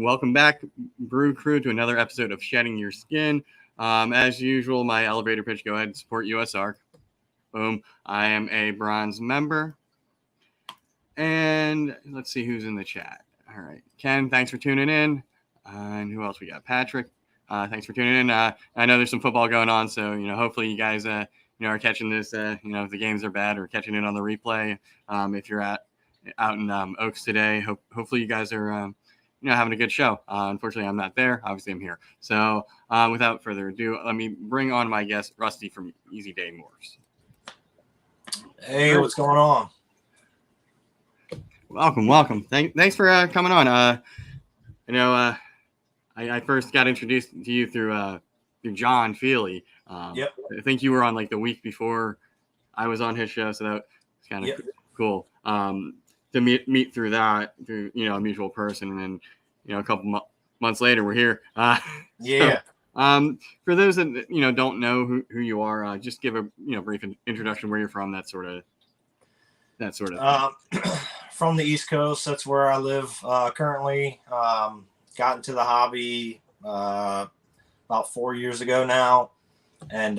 welcome back, Brew Crew, to another episode of Shedding Your Skin. As usual, my elevator pitch, go ahead and support USARC. Boom. I am a bronze member. And let's see who's in the chat. All right. Ken, thanks for tuning in. And who else we got? Patrick, thanks for tuning in. I know there's some football going on, so, hopefully you guys, are catching this, if the games are bad, or catching it on the replay. If you're out in Oaks today, hopefully you guys are, having a good show. Unfortunately, I'm not there. Obviously, I'm here. So without further ado, let me bring on my guest, Rusty from Easy Day Morphs. Hey, what's going on? Welcome. Thanks for coming on. I first got introduced to you through John Feely. Yep. I think you were on like the week before I was on his show, so that was kind of cool. To meet through that, through a mutual person, and then a couple months later we're here. Yeah. So, for those that don't know who you are, just give a brief introduction, where you're from, that sort of thing. From the East Coast, that's where I live currently. Got into the hobby about 4 years ago now, and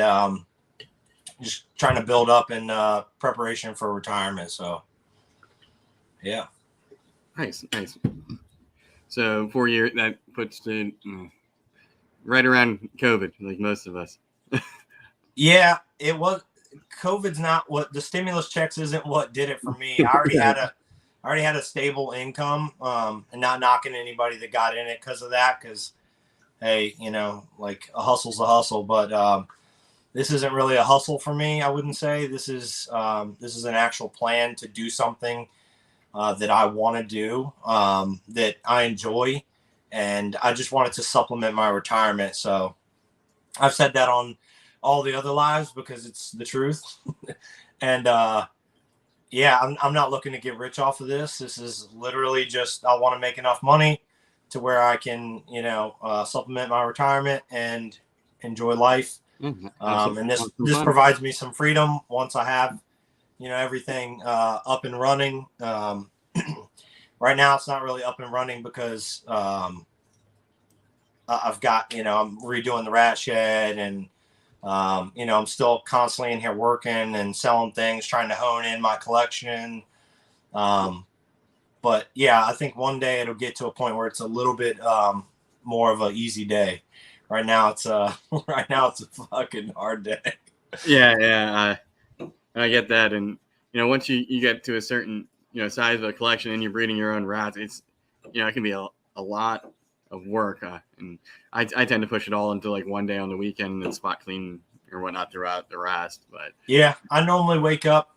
just trying to build up in preparation for retirement. So, yeah. Nice. So 4 years, that puts it right around COVID, like most of us. Yeah, it was. COVID's not what the stimulus checks isn't what did it for me. I already had a stable income, and not knocking anybody that got in it because of that. Because, hey, like a hustle's a hustle, but this isn't really a hustle for me. I wouldn't say this is an actual plan to do something that I want to do, that I enjoy, and I just wanted to supplement my retirement. So I've said that on all the other lives because it's the truth. And I'm not looking to get rich off of this. This is literally just I want to make enough money to where I can supplement my retirement and enjoy life. And this provides me some freedom once I have everything up and running. Right now it's not really up and running because I've got I'm redoing the rat shed, and I'm still constantly in here working and selling things, trying to hone in my collection. But yeah, I think one day it'll get to a point where it's a little bit more of an easy day. Right now it's a fucking hard day. Yeah. I get that. And, once you get to a certain, size of a collection and you're breeding your own rats, it's, it can be a lot of work. And I tend to push it all into like one day on the weekend and spot clean or whatnot throughout the rest. But yeah, I normally wake up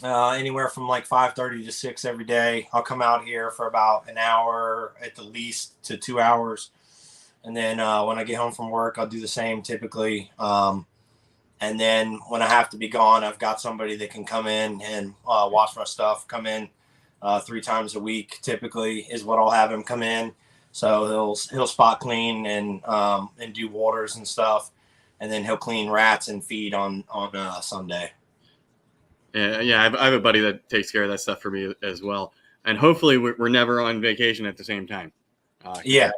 anywhere from like 5:30 to 6 every day. I'll come out here for about an hour at the least to 2 hours. And then when I get home from work, I'll do the same typically. And then when I have to be gone, I've got somebody that can come in and watch my stuff. Come in 3 times a week typically is what I'll have him come in. So he'll spot clean and do waters and stuff, and then he'll clean rats and feed on Sunday. Yeah. I have a buddy that takes care of that stuff for me as well. And hopefully we're never on vacation at the same time. Yeah.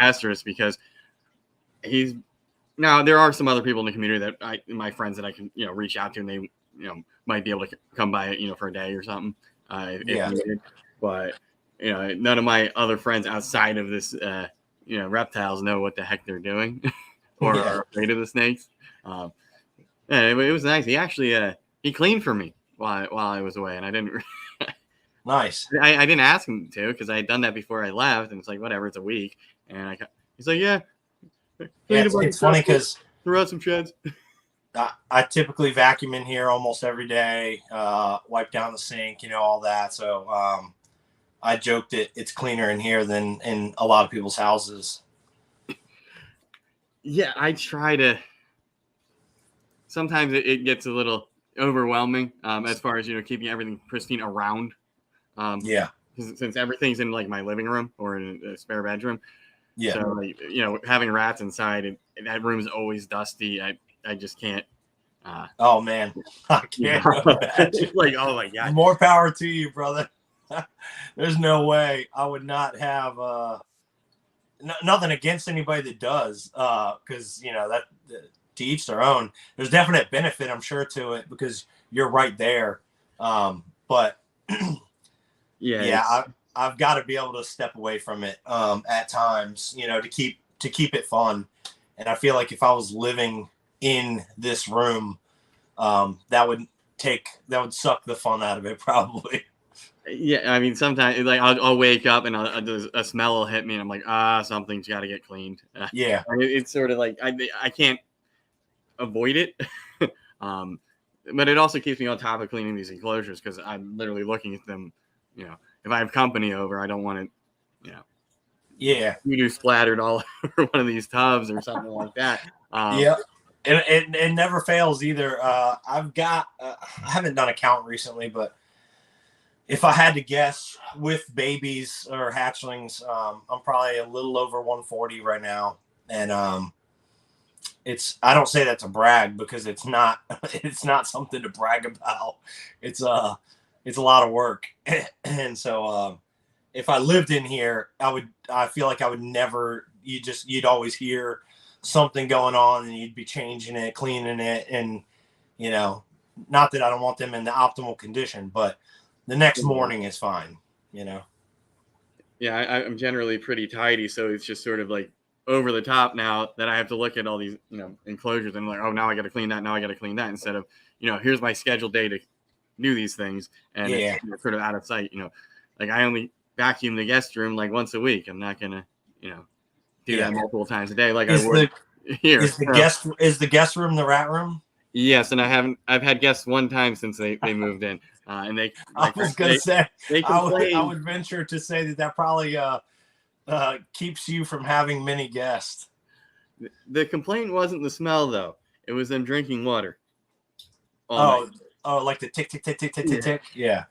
Asterisk, because now there are some other people in the community that my friends that I can reach out to, and they might be able to come by for a day or something. If needed. But none of my other friends outside of this reptiles know what the heck they're doing or are afraid of the snakes. It was nice. He actually he cleaned for me while I was away, and I didn't. Nice. I didn't ask him to because I had done that before I left, and it's like whatever, it's a week, and he's like, yeah. It's funny because threw out some sheds. I typically vacuum in here almost every day, wipe down the sink, all that. So I joked that it's cleaner in here than in a lot of people's houses. Yeah, I try to. Sometimes it gets a little overwhelming as far as keeping everything pristine around. Since everything's in like my living room or in a spare bedroom. Yeah. So having rats inside, that room is always dusty. I just can't. Oh man, I can't. Like, oh my God. More power to you, brother. There's no way I would not have nothing against anybody that does, because that to each their own. There's definite benefit, I'm sure, to it because you're right there. But yeah, I've got to be able to step away from it at times, to keep it fun. And I feel like if I was living in this room, that would suck the fun out of it probably. Yeah, I mean, sometimes like I'll wake up and a smell will hit me, and I'm like, something's got to get cleaned. Yeah, it's sort of like I can't avoid it, but it also keeps me on top of cleaning these enclosures because I'm literally looking at them. If I have company over, I don't want it. You splattered all over one of these tubs or something like that. Yeah. It never fails either. I've got I haven't done a count recently, but if I had to guess with babies or hatchlings, I'm probably a little over 140 right now. And I don't say that to brag because it's not something to brag about. It's a lot of work. And so if I lived in here, I feel like I would never, you'd always hear something going on and you'd be changing it, cleaning it. And, not that I don't want them in the optimal condition, but the next morning is fine, Yeah, I'm generally pretty tidy. So it's just sort of like over the top now that I have to look at all these, enclosures and like, oh, now I got to clean that. Now I got to clean that instead of, here's my scheduled day to do these things. And it's sort of out of sight, like I only vacuum the guest room like once a week. I'm not going to, do that multiple times a day. Like I would here. Is the guest room the rat room? Yes. And I've had guests one time since they moved in. And they, I was going to say, I would venture to say that probably keeps you from having many guests. The complaint wasn't the smell, though. It was them drinking water. Like the tick, tick, tick, tick, tick, tick, tick. Yeah.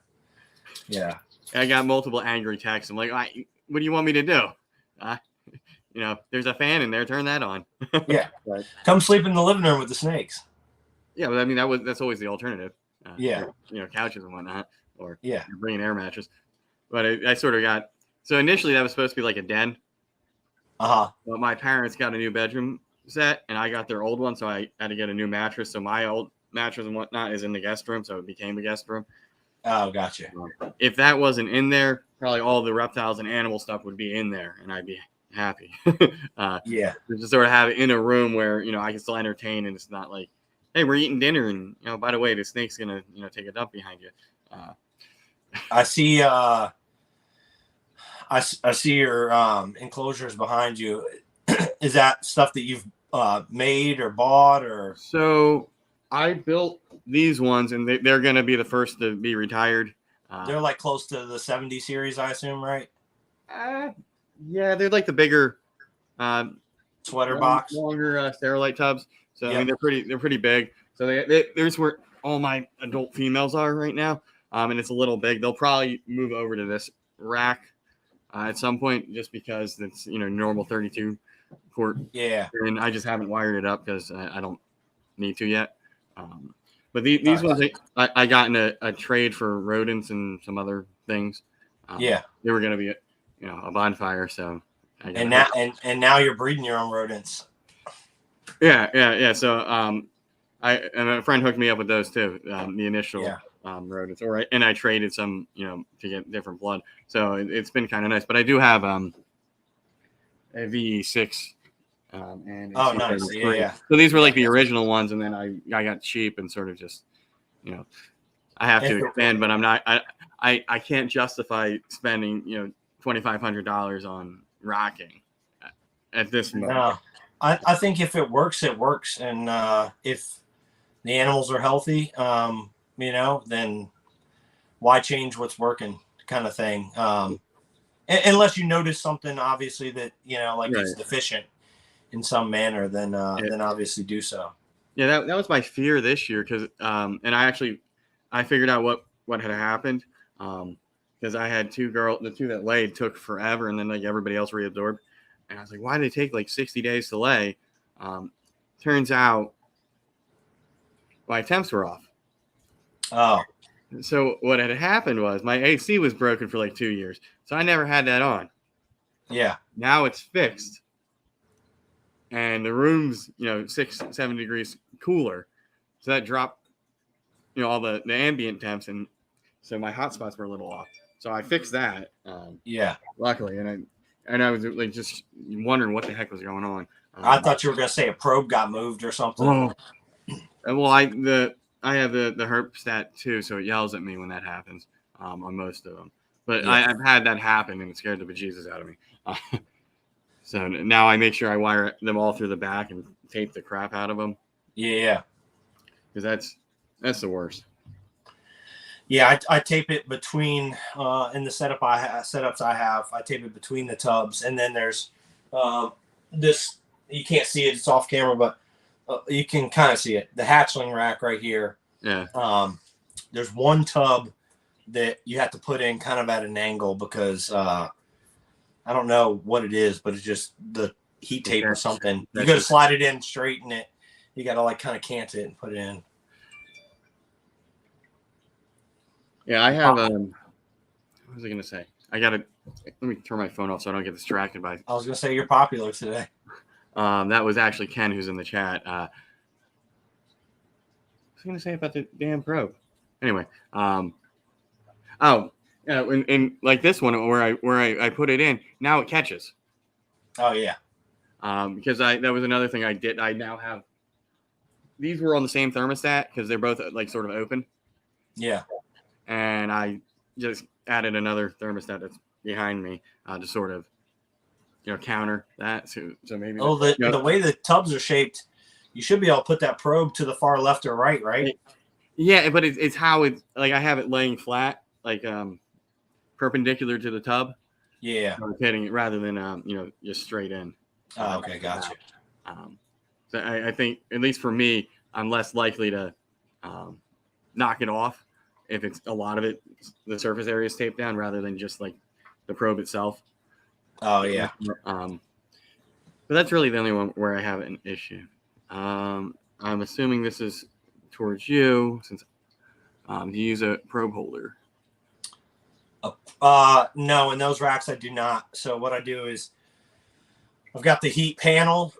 Yeah. I got multiple angry texts. I'm like, what do you want me to do? There's a fan in there. Turn that on. Yeah. Right. Come sleep in the living room with the snakes. Yeah, but I mean, that's always the alternative. Couches and whatnot, or bring an air mattress. But I sort of got, so initially that was supposed to be like a den. But my parents got a new bedroom set and I got their old one. So I had to get a new mattress. So my old mattress and whatnot is in the guest room. So it became a guest room. Oh, gotcha. If that wasn't in there, probably all the reptiles and animal stuff would be in there and I'd be happy. Just sort of have it in a room where, I can still entertain and it's not like, hey, we're eating dinner, and by the way, the snake's gonna take a dump behind you. I see. I see your enclosures behind you. Is that stuff that you've made or bought or? So I built these ones, and they're gonna be the first to be retired. They're like close to the 70 series, I assume, right? Yeah, they're like the bigger sweater box, longer sterilite tubs. So I mean, they're pretty big. So there's where all my adult females are right now, and it's a little big. They'll probably move over to this rack at some point, just because it's normal 32 quart. Yeah. And I just haven't wired it up because I don't need to yet. But these ones I got in a trade for rodents and some other things. They were going to be a bonfire. So now you're breeding your own rodents. Yeah. So and a friend hooked me up with those too. The initial rodents, and I traded some, to get different blood. So it's been kind of nice. But I do have a VE6. And nice. Yeah. So these were like the original ones, and then I got cheap and sort of just, I have to expand, but I'm not. I can't justify spending $2,500 on rocking at this moment. No. I think if it works, it works. And if the animals are healthy, then why change what's working kind of thing. Unless you notice something, obviously, that, it's deficient in some manner, then obviously do so. Yeah, that was my fear this year because and I figured out what had happened because I had the two that laid took forever and then like everybody else reabsorbed. And I was like, why did it take like 60 days to lay? Turns out my temps were off. Oh. So what had happened was my AC was broken for like 2 years. So I never had that on. Yeah. Now it's fixed, and the room's 6-7 degrees cooler, so that dropped all the ambient temps, and so my hot spots were a little off. So I fixed that. Yeah. Luckily, and I was like just wondering what the heck was going on. I thought you were gonna say a probe got moved or something. Oh, well, I have the herp stat too, so it yells at me when that happens on most of them. But Yeah. I've had that happen, and it scared the bejesus out of me. So now I make sure I wire them all through the back and tape the crap out of them. Yeah. Because that's the worst. Yeah, I tape it between in the setups I have. I tape it between the tubs, and then there's this. You can't see it; it's off camera, but you can kind of see it. The hatchling rack right here. Yeah. There's one tub that you have to put in kind of at an angle because I don't know what it is, but it's just the heat tape or something. You got to slide it in, straighten it. You got to like kind of cant it and put it in. Yeah, I have. What was I gonna say? Let me turn my phone off so I don't get distracted by. I was gonna say you're popular today. That was actually Ken who's in the chat. What was I gonna say about the damn probe? Anyway, in like this one where I put it in, now it catches. Oh yeah. Because that was another thing I did. I now have these were on the same thermostat because they're both like sort of open. Yeah. And I just added another thermostat that's behind me to sort of, counter that. So maybe. Oh, the way the tubs are shaped, you should be able to put that probe to the far left or right, right? Yeah, but it's how it's like I have it laying flat, like perpendicular to the tub. Yeah. Hitting it rather than just straight in. Oh, okay, gotcha. So I think at least for me, I'm less likely to knock it off if it's a lot of it, the surface area is taped down rather than just like the probe itself. Oh yeah. But that's really the only one where I have an issue. I'm assuming this is towards you since do you use a probe holder? No, in those racks I do not. So what I do is I've got the heat panel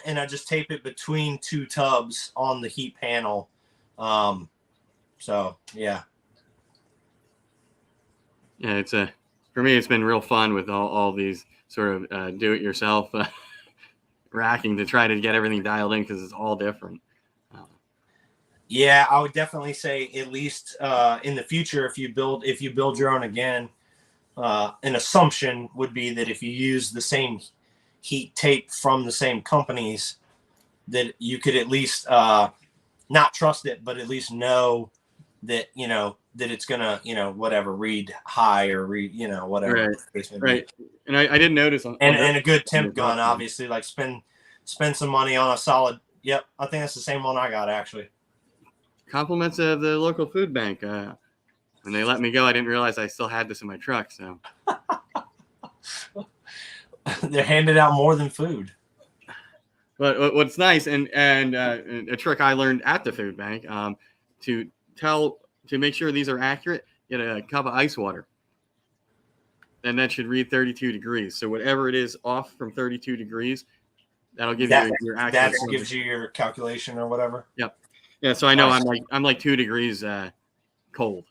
and I just tape it between two tubs on the heat panel. So yeah. Yeah, for me, it's been real fun with all these sort of do-it-yourself racking to try to get everything dialed in because it's all different. Yeah, I would definitely say at least in the future, if you build your own again, an assumption would be that if you use the same heat tape from the same companies, that you could at least not trust it, but at least know that that it's gonna whatever read high or read whatever. Right. And I did notice and a good temp gun, obviously, like spend some money on a solid. Yep, I think that's the same one I got actually. Compliments of the local food bank. When they let me go, I didn't realize I still had this in my truck. So they're handing out more than food. But what's nice and a trick I learned at the food bank to make sure these are accurate, get a cup of ice water, and that should read 32 degrees. So whatever it is off from 32 degrees, that'll give you your accurate. That gives you your calculation or whatever. Yep. Yeah. So I know I'm like 2 degrees cold.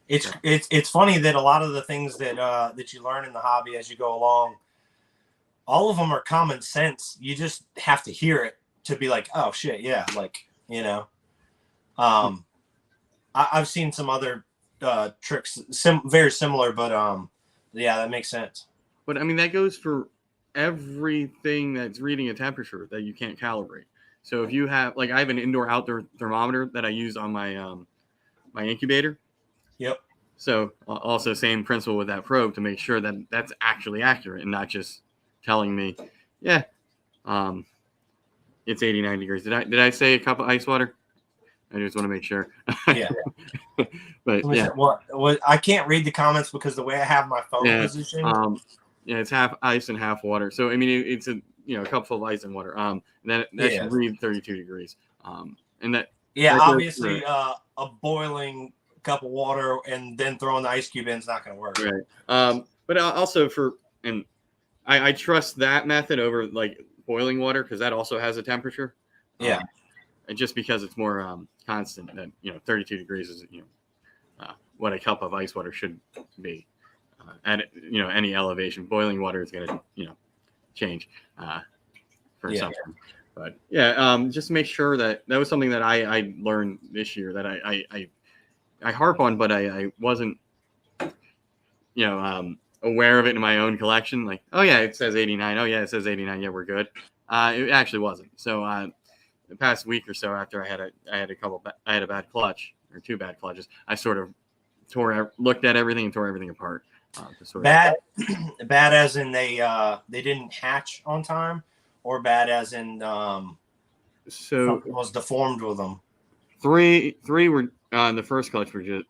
It's funny that a lot of the things that you learn in the hobby as you go along, all of them are common sense. You just have to hear it to be like, oh shit, yeah, like I've seen some other tricks very similar, but yeah, that makes sense. But I mean that goes for everything that's reading a temperature that you can't calibrate. So if you have I have an indoor-outdoor thermometer that I use on my my incubator. Yep. So also same principle with that probe to make sure that that's actually accurate and not just telling me, yeah, it's 89 degrees. Did I say a cup of ice water? I just want to make sure. Yeah. But yeah. What I can't read the comments because the way I have my phone positioned. Yeah, it's half ice and half water. So I mean, it's a cup full of ice and water. That should read 32 degrees. And that. Yeah, obviously, a boiling cup of water and then throwing the ice cube in is not going to work. Right. But also I trust that method over like boiling water because that also has a temperature. Yeah. And just because it's more constant than 32 degrees is what a cup of ice water should be at any elevation. Boiling water is going to change for something. But yeah, just make sure that was something that I learned this year that I harp on, but I wasn't aware of it in my own collection. Like, oh yeah, it says 89. Oh yeah, it says 89. Yeah, we're good. It actually wasn't. So the past week or so after I had a bad clutch or 2 bad clutches, I sort of looked at everything and tore everything apart. Bad as in they didn't hatch on time, or bad as in something was deformed with them. 3 were the first clutch were just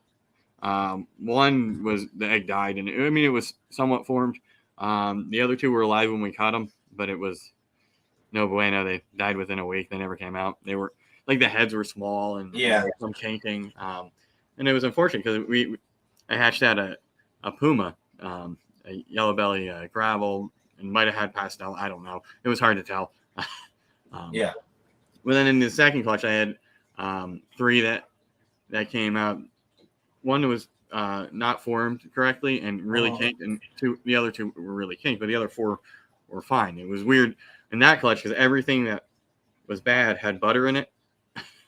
one was the egg died, and it was somewhat formed. The other 2 were alive when we caught them, but it was no bueno. They died within a week. They never came out. They were like the heads were small and some kinking, and it was unfortunate because I hatched out a puma, a yellow belly gravel, and might have had pastel. I don't know. It was hard to tell. Yeah. But then in the second clutch, I had 3 that came out. One was not formed correctly and really kinked, and the other 2 were really kinked, but the other 4 were fine. It was weird in that clutch because everything that was bad had butter in it.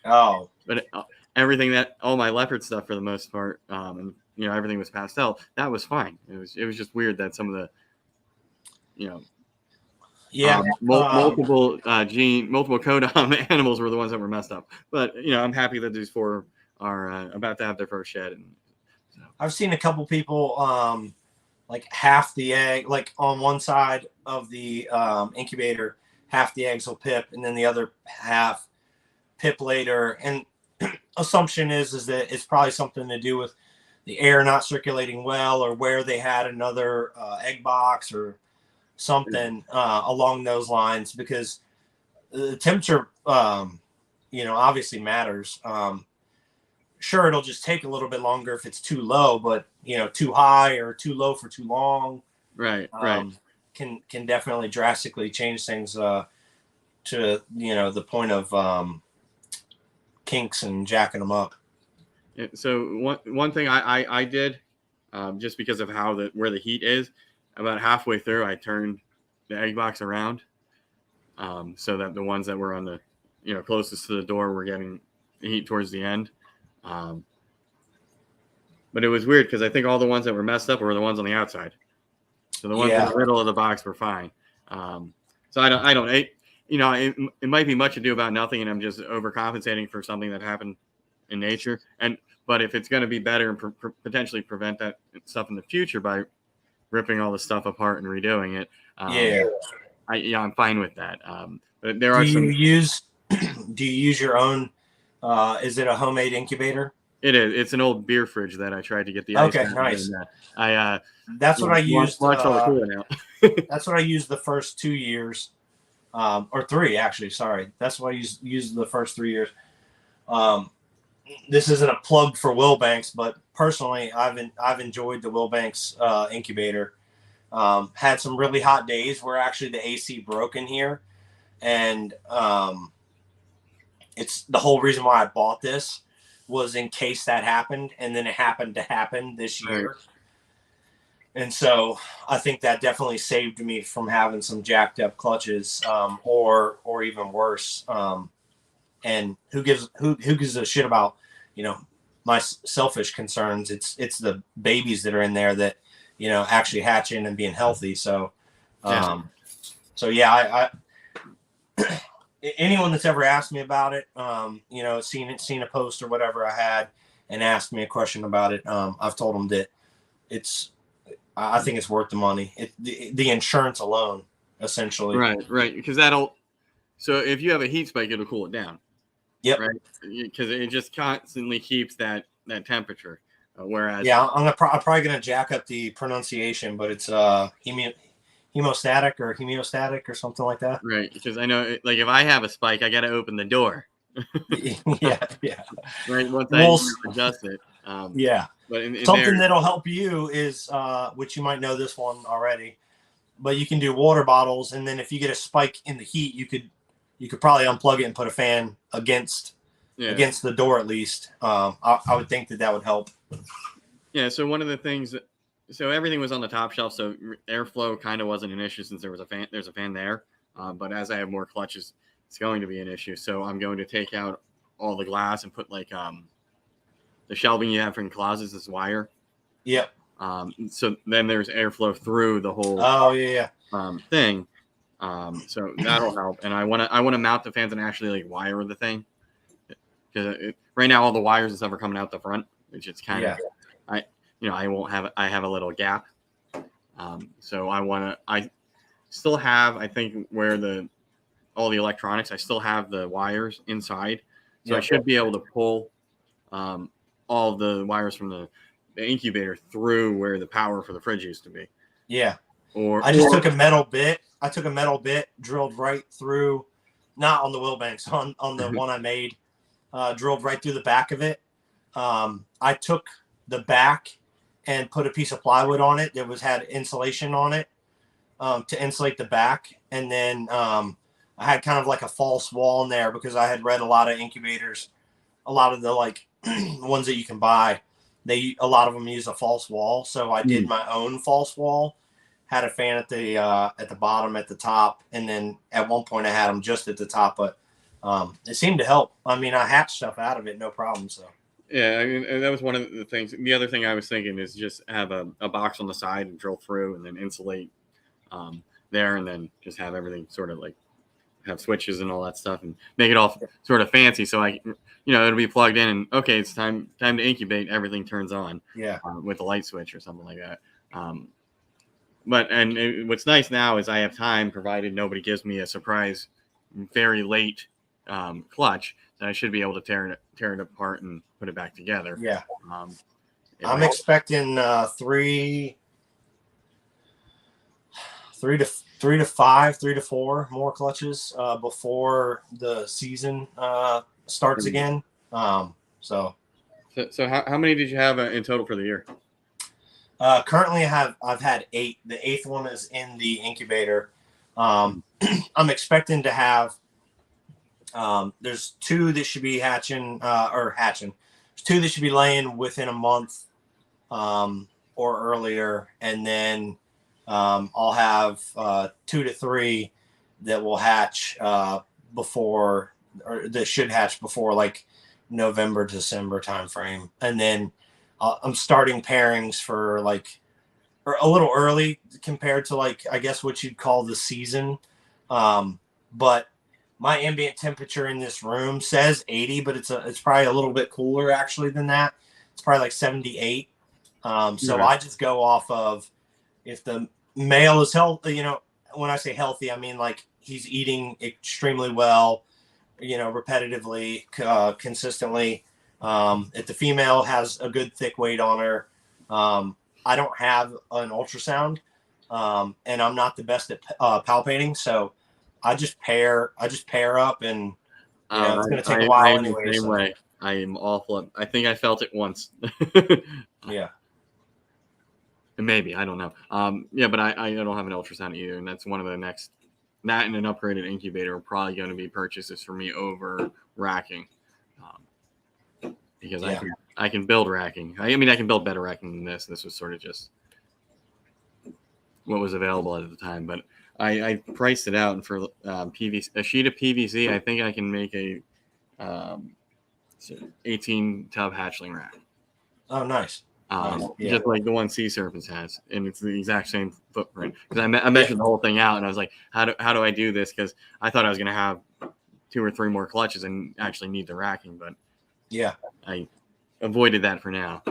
Oh. But all my leopard stuff for the most part, and everything was pastel. That was fine. It was just weird that some of the multiple codon animals were the ones that were messed up. But I'm happy that these 4 are about to have their first shed. And so. I've seen a couple people like half the egg, like on one side of the incubator, half the eggs will pip, and then the other half pip later. And assumption is that it's probably something to do with the air not circulating well, or where they had another egg box or something along those lines, because the temperature, obviously matters. Sure, it'll just take a little bit longer if it's too low, but too high or too low for too long, right, can definitely drastically change things to the point of kinks and jacking them up. Yeah, so one thing I did, just because of where the heat is, about halfway through I turned the egg box around, so that the ones that were on the closest to the door were getting the heat towards the end. But it was weird because I think all the ones that were messed up were the ones on the outside. So the ones in the middle of the box were fine. So it might be much ado about nothing, and I'm just overcompensating for something that happened in nature. But if it's going to be better and potentially prevent that stuff in the future by ripping all the stuff apart and redoing it, I'm fine with that. But there are some. Do you use your own? Is it a homemade incubator? It is. It's an old beer fridge that I tried to get the ice. Okay, nice. That's what I used. That's what I used the first 2 years, or 3 actually. Sorry, that's what I used the first 3 years. This isn't a plug for Wilbanks, but personally, I've enjoyed the Wilbanks incubator. Had some really hot days where actually the AC broke in here, and it's the whole reason why I bought this was in case that happened, and then it happened to happen this year. Right. And so I think that definitely saved me from having some jacked up clutches, or even worse. And who gives a shit about, my selfish concerns? It's the babies that are in there that, actually hatching and being healthy. So, I anyone that's ever asked me about it, seen a post or whatever I had and asked me a question about it, I've told them that I think it's worth the money. The insurance alone, essentially. Right. Because so if you have a heat spike, it'll cool it down. Yep. Right. Because it just constantly keeps that temperature. Whereas. Yeah, I'm probably gonna jack up the pronunciation, but it's hemostatic or something like that. Right. Because I know, like, if I have a spike, I got to open the door. Yeah. Right. Once I adjust it. Yeah. But in something that'll help you is, which you might know this one already, but you can do water bottles. And then if you get a spike in the heat, you could probably unplug it and put a fan against the door at least. I would think that would help. Yeah. So one of the things, so everything was on the top shelf, so airflow kind of wasn't an issue since there's a fan there. But as I have more clutches, it's going to be an issue. So I'm going to take out all the glass and put like the shelving you have in closets, this wire. Yep. So then there's airflow through the whole thing. So that'll help. And I want to mount the fans and actually like wire the thing. Because right now all the wires and stuff are coming out the front, which it's kind of I have a little gap. So I still have, I think, where all the electronics, I still have the wires inside. So I should be able to pull all the wires from the incubator through where the power for the fridge used to be. Yeah. I took a metal bit. I took a metal bit, drilled right through, not on the Wilbanks, on the one I made, drilled right through the back of it. I took the back and put a piece of plywood on it that had insulation on it to insulate the back. And then I had kind of like a false wall in there because I had read a lot of incubators, a lot of the like ones that you can buy. A lot of them use a false wall. So I did my own false wall, had a fan at the bottom, at the top. And then at one point I had them just at the top, but it seemed to help. I mean, I hatched stuff out of it, no problem. So. Yeah, I mean, that was one of the things. The other thing I was thinking is just have a box on the side and drill through and then insulate there, and then just have everything sort of like have switches and all that stuff and make it all sort of fancy. So it'll be plugged in and okay, it's time to incubate. Everything turns on. Yeah. With a light switch or something like that. What's nice now is I have time, provided nobody gives me a surprise, very late clutch, that I should be able to tear it apart and put it back together. Yeah. I'm expecting 3 to 4 more clutches before the season starts again. So how many did you have in total for the year? Currently I've had 8. The 8th one is in the incubator. I'm expecting to have there's 2 that should be hatching. There's 2 that should be laying within a month or earlier, and then I'll have 2 to 3 that will hatch before, or that should hatch before like November, December timeframe. And then I'm starting pairings for like, or a little early compared to like, I guess what you'd call the season. But my ambient temperature in this room says 80, but it's probably a little bit cooler actually than that. It's probably like 78. So I just go off of if the male is healthy, when I say healthy, I mean like he's eating extremely well, repetitively, consistently. If the female has a good thick weight on her, I don't have an ultrasound, and I'm not the best at palpating, so I just pair up, and it's going to take a while anyway. The same way. I am awful. I think I felt it once. Yeah. Maybe, I don't know. But I don't have an ultrasound either, and that's one of the next. That and an upgraded incubator are probably going to be purchases for me over racking, because I can build racking. I can build better racking than this. This was sort of just what was available at the time, but I priced it out, and for PVC, a sheet of PVC, I think I can make a 18 tub hatchling rack. Oh, nice. Just like the one Sea Serpents has, and it's the exact same footprint. Because I measured the whole thing out, and I was like, how do I do this? Because I thought I was going to have 2 or 3 more clutches and actually need the racking, but I avoided that for now.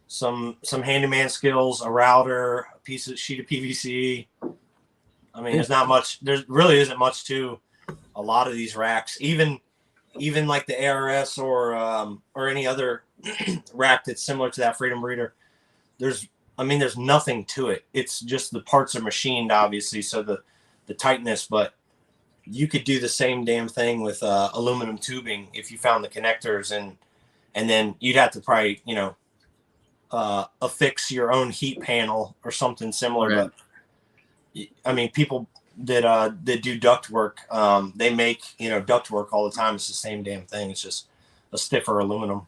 Some handyman skills, a router, sheet of PVC. I mean, there's not much. There really isn't much to a lot of these racks. Even like the ARS or any other rack that's similar to that Freedom Breeder, there's nothing to it. It's just the parts are machined, obviously, so the tightness. But you could do the same damn thing with aluminum tubing if you found the connectors, and then you'd have to probably affix your own heat panel or something similar. Right. But I mean, people that do duct work, they make duct work all the time. It's the same damn thing. It's just a stiffer aluminum.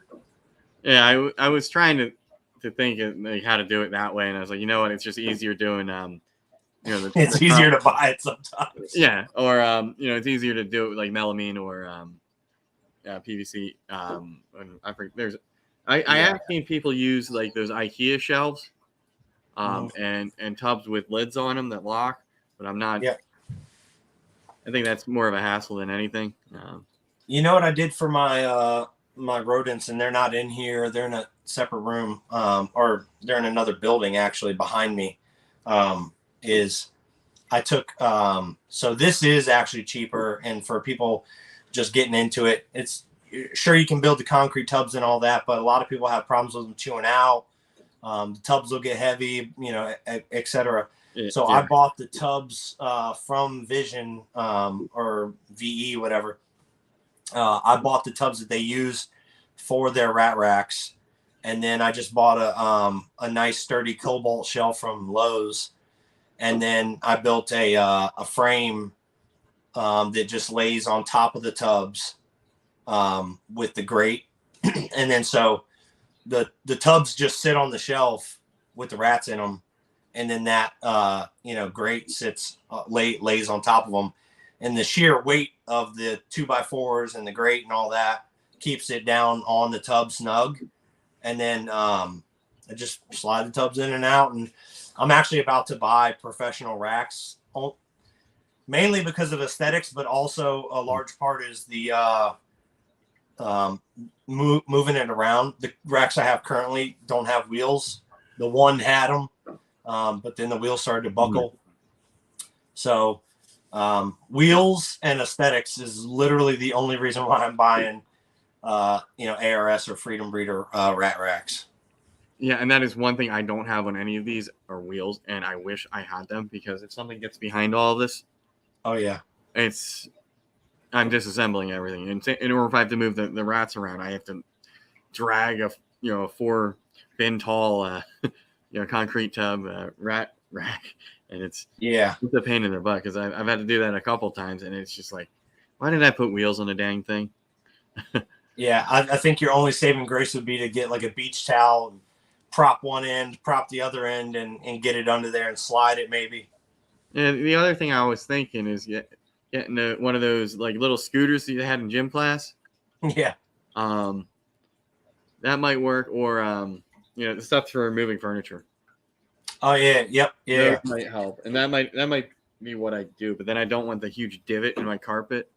Yeah, I was trying to think of like how to do it that way, and I was like, you know what, it's just easier doing it's easier to buy it sometimes. Yeah, or it's easier to do it with like melamine or PVC. I forget, I have seen people use like those IKEA shelves, and tubs with lids on them that lock, but I'm not. Yeah. I think that's more of a hassle than anything. You know what I did for my my rodents, and they're not in here. They're in a separate room, or they're in another building actually behind me. Is I took so this is actually cheaper, and for people just getting into it, it's sure you can build the concrete tubs and all that, but a lot of people have problems with them chewing out. The tubs will get heavy, etc. So I bought the tubs from Vision or VE, whatever. I bought the tubs that they use for their rat racks, and then I just bought a nice sturdy cobalt shell from Lowe's, and then I built a frame that just lays on top of the tubs with the grate, and then so the tubs just sit on the shelf with the rats in them, and then that grate sits lays on top of them. And the sheer weight of the 2x4s and the grate and all that keeps it down on the tub snug. And then I just slide the tubs in and out. And I'm actually about to buy professional racks, mainly because of aesthetics, but also a large part is the moving it around. The racks I have currently don't have wheels. The one had them, but then the wheels started to buckle. So wheels and aesthetics is literally the only reason why I'm buying, ARS or Freedom Breeder rat racks. Yeah, and that is one thing I don't have on any of these are wheels, and I wish I had them, because if something gets behind all of this, oh yeah, I'm disassembling everything. And in order if I have to move the rats around, I have to drag a 4-bin tall concrete tub rat rack. And it's a pain in the butt, because I've had to do that a couple times, and it's just like, why did I put wheels on the dang thing? Yeah, I think your only saving grace would be to get like a beach towel and prop one end, prop the other end, and get it under there and slide it maybe. And the other thing I was thinking is getting one of those like little scooters that you had in gym class. Yeah. That might work, or the stuff for removing furniture. Oh yeah, yep, yeah. That might help, and that might be what I do. But then I don't want the huge divot in my carpet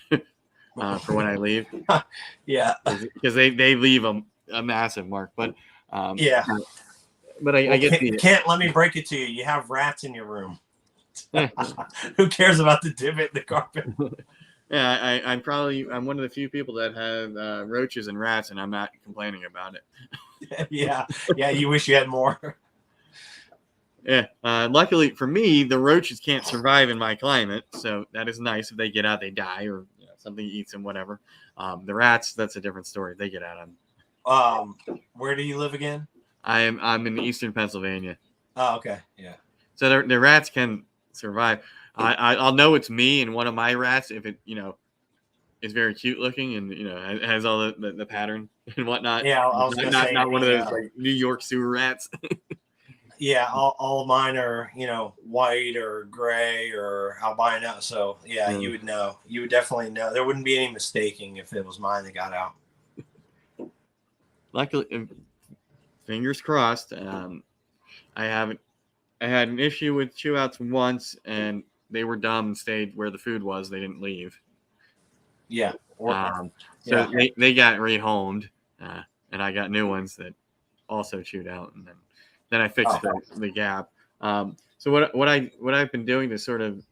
for when I leave. Yeah, because they leave a massive mark. But yeah. But I get can't let me break it to you. You have rats in your room. Who cares about the divot in the carpet? Yeah, I'm one of the few people that have roaches and rats, and I'm not complaining about it. Yeah, you wish you had more. Yeah, luckily for me, the roaches can't survive in my climate, so that is nice. If they get out, they die, or something eats them, whatever. The rats, that's a different story. They get out. Where do you live again? I'm in eastern Pennsylvania. Oh, okay, yeah. So the rats can survive. I'll know it's me and one of my rats if it is very cute looking, and it has all the pattern and whatnot. Yeah, I was gonna say, not one of those like New York sewer rats. Yeah, all mine are white or gray or albino. So yeah, you would know. You would definitely know. There wouldn't be any mistaking if it was mine that got out. Luckily, fingers crossed. I had an issue with chew outs once, and they were dumb and stayed where the food was. They didn't leave. Yeah. So they got rehomed, and I got new ones that also chewed out, and then I fixed the gap. So what I've been doing to sort of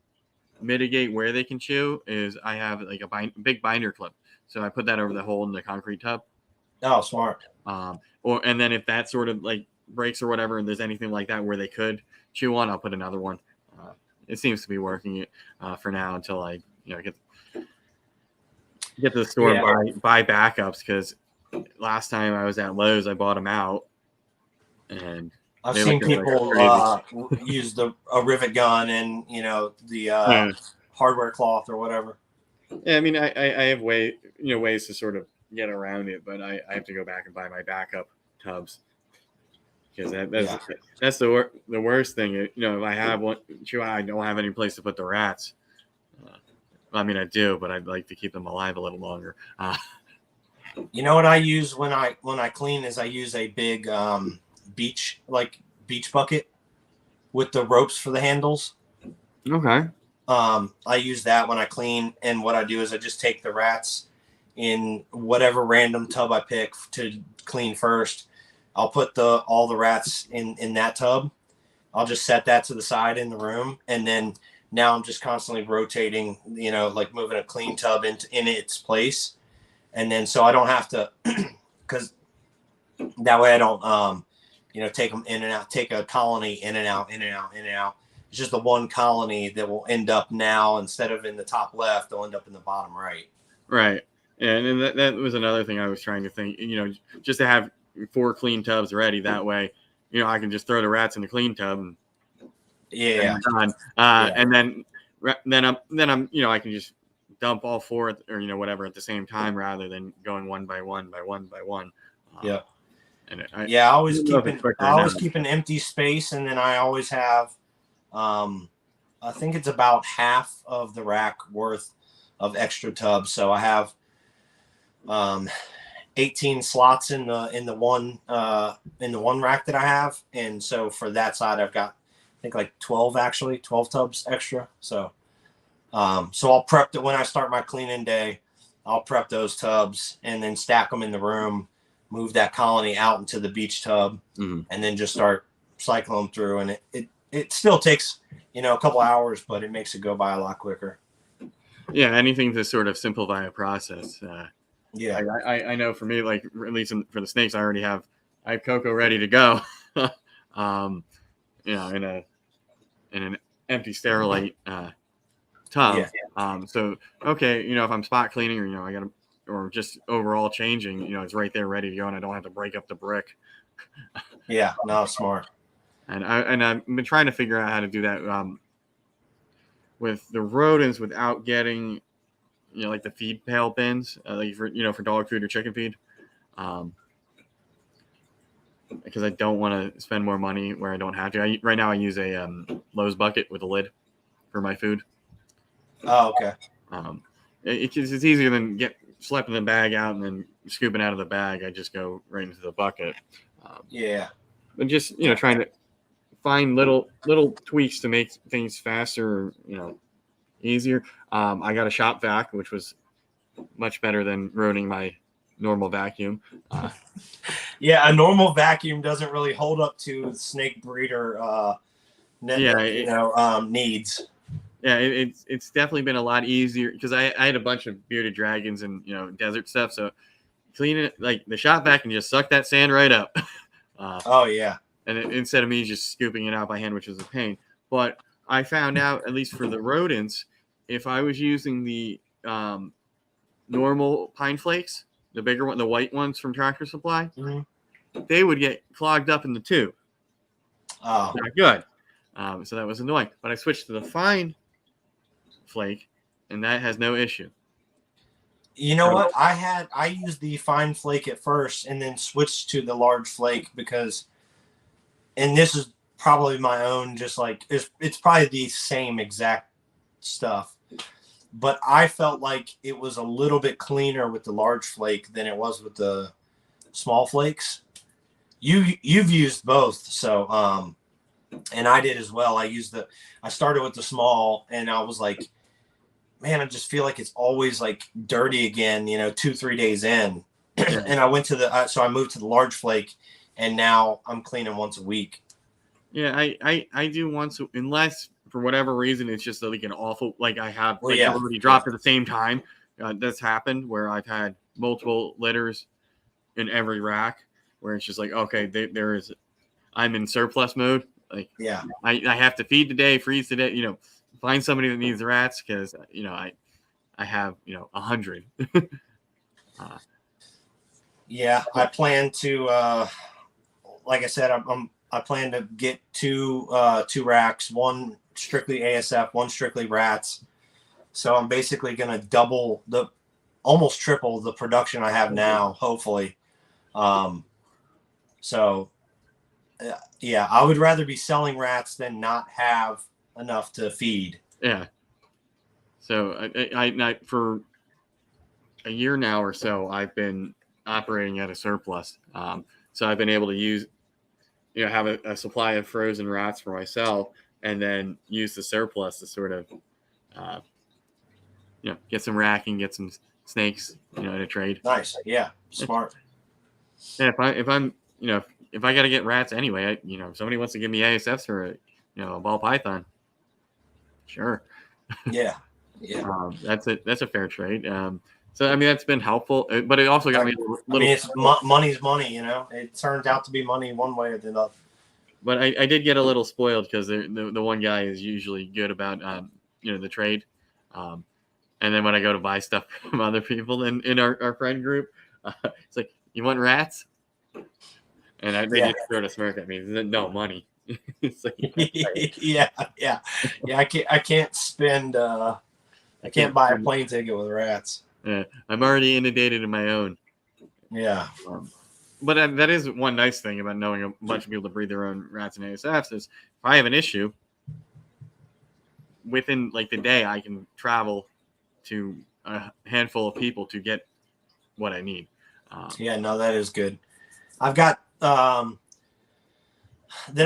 mitigate where they can chew is I have like a big binder clip. So I put that over the hole in the concrete tub. Oh, smart. And then if that sort of like breaks or whatever, and there's anything like that where they could chew on, I'll put another one. It seems to be working for now until I get to the store and buy backups, because last time I was at Lowe's, I bought them out. and I've they seen look at people use a rivet gun and the hardware cloth or whatever. Yeah, I mean, I have ways to sort of get around it, but I have to go back and buy my backup tubs because that's the worst thing. If I have one, I don't have any place to put the rats. I mean, I do, but I'd like to keep them alive a little longer. You know what I use when I clean is I use a big beach bucket with the ropes for the handles. Okay. I use that when I clean, and what I do is I just take the rats in whatever random tub I pick to clean first. I'll put all the rats in that tub. I'll just set that to the side in the room, and then now I'm just constantly rotating, like moving a clean tub in its place. And then so I don't have to, because that way I don't, take them in and out, take a colony in and out, in and out, in and out. It's just the one colony that will end up now, instead of in the top left, they'll end up in the bottom right. Right. And that was another thing I was trying to think, just to have 4 clean tubs ready. That way, I can just throw the rats in the clean tub. And, yeah. And, and then I'm, I can just dump all 4 or whatever at the same time rather than going one by one by one by one. Yeah. And I always keep an empty space, and then I always have, I think it's about half of the rack worth of extra tubs. So I have 18 slots in the one rack that I have, and so for that side I've got, I think, like 12 tubs extra. So I'll prep that when I start my cleaning day. I'll prep those tubs and then stack them in the room, move that colony out into the beach tub, and then just start cycling them through. And it still takes, a couple hours, but it makes it go by a lot quicker. Yeah, anything to sort of simplify a process. Yeah, I know for me, like at least for the snakes, I have cocoa ready to go. In an empty sterilite tub. Yeah. So okay, if I'm spot cleaning or or just overall changing, it's right there ready to go, and I don't have to break up the brick. Yeah, no, smart. And I've been trying to figure out how to do that with the rodents without getting like the feed pail bins, like for dog food or chicken feed, because I don't want to spend more money where I don't have to. Right now I use a Lowe's bucket with a lid for my food. Oh, okay. It's easier than schlepping the bag out and then scooping out of the bag. I just go right into the bucket. Yeah. But just trying to find little tweaks to make things faster, easier. I got a shop vac, which was much better than ruining my normal vacuum. Yeah, a normal vacuum doesn't really hold up to snake breeder needs. Yeah, it's definitely been a lot easier because I had a bunch of bearded dragons and desert stuff. So cleaning it, like the shop vac can just suck that sand right up. Oh yeah. And instead of me just scooping it out by hand, which is a pain. But I found out, at least for the rodents, if I was using the normal pine flakes, the bigger one, the white ones from Tractor Supply, they would get clogged up in the tube. Oh, not good. So that was annoying. But I switched to the fine flake, and that has no issue. You know what? I used the fine flake at first, and then switched to the large flake because, and this is probably my own, just like it's probably the same exact stuff, but I felt like it was a little bit cleaner with the large flake than it was with the small flakes. You've used both, so and I did as well. I started with the small, and I was like, man, I just feel like it's always like dirty again, 2-3 days in. And I went to so I moved to the large flake, and now I'm cleaning once a week. Yeah, I do once, unless for whatever reason it's just like an awful, like I have everybody dropped at the same time. That's happened where I've had multiple litters in every rack where it's just like, okay, I'm in surplus mode. Like, yeah, I have to feed today, freeze today, find somebody that needs rats because, I have, 100. Yeah, I plan to, like I said, I plan to get two racks, one strictly ASF, one strictly rats. So I'm basically going to almost triple the production I have now, hopefully. So yeah, I would rather be selling rats than not have enough to feed. Yeah. So I for a year now or so, I've been operating at a surplus. So I've been able to use, have a supply of frozen rats for myself, and then use the surplus to sort of, get some racking, get some snakes, in a trade. Nice. Yeah. Smart. Yeah. If I got to get rats anyway, if somebody wants to give me ASFs for a ball python, sure. Yeah. Yeah. That's a fair trade. So that's been helpful, but it also got me a little. It's money's money, It turns out to be money one way or the other. But I did get a little spoiled because the one guy is usually good about the trade, and then when I go to buy stuff from other people in our friend group, it's like, you want rats, and they just sort of smirk at me. No money. It's like, yeah. I can't spend. I can't buy a plane ticket with rats. Yeah, I'm already inundated in my own. Yeah. But that is one nice thing about knowing a bunch of people to breed their own rats and ASFs is, if I have an issue, within like the day, I can travel to a handful of people to get what I need. No, that is good. I've got that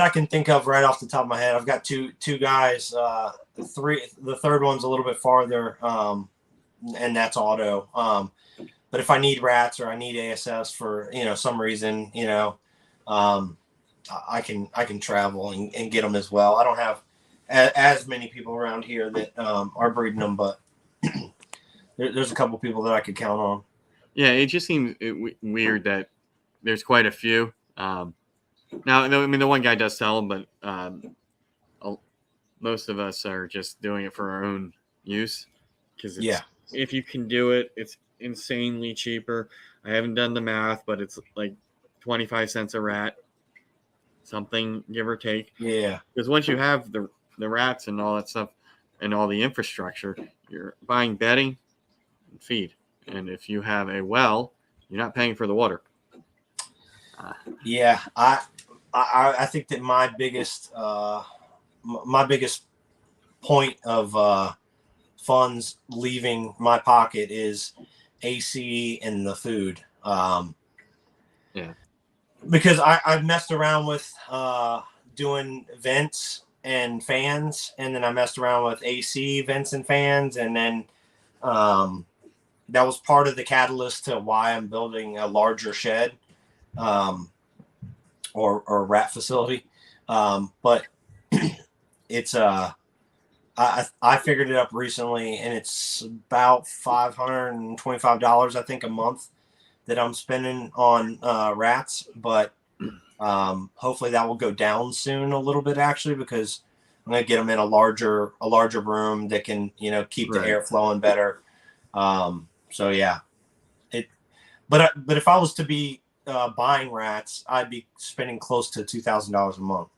I can think of right off the top of my head. I've got two guys. The third one's a little bit farther, and that's auto. But if I need rats or I need ASS for some reason, I can travel and get them as well. I don't have as many people around here that are breeding them, but there's a couple people that I could count on. Yeah, it just seems weird that there's quite a few. Now, the one guy does sell them, but most of us are just doing it for our own use. Because if you can do it, it's insanely cheaper. I haven't done the math, but it's like 25 cents a rat, something, give or take. Yeah. Because once you have the rats and all that stuff and all the infrastructure, you're buying bedding and feed. And if you have a well, you're not paying for the water. I think that my biggest point of funds leaving my pocket is AC and the food. Because I've messed around with doing vents and fans, and then I messed around with AC vents and fans, and then that was part of the catalyst to why I'm building a larger shed or rat facility. But it's I figured it up recently, and it's about $525, I think, a month that I'm spending on rats. But hopefully that will go down soon a little bit, actually, because I'm gonna get them in a larger room that can keep the air flowing better. So yeah, but if I was to be buying rats, I'd be spending close to $2,000 a month.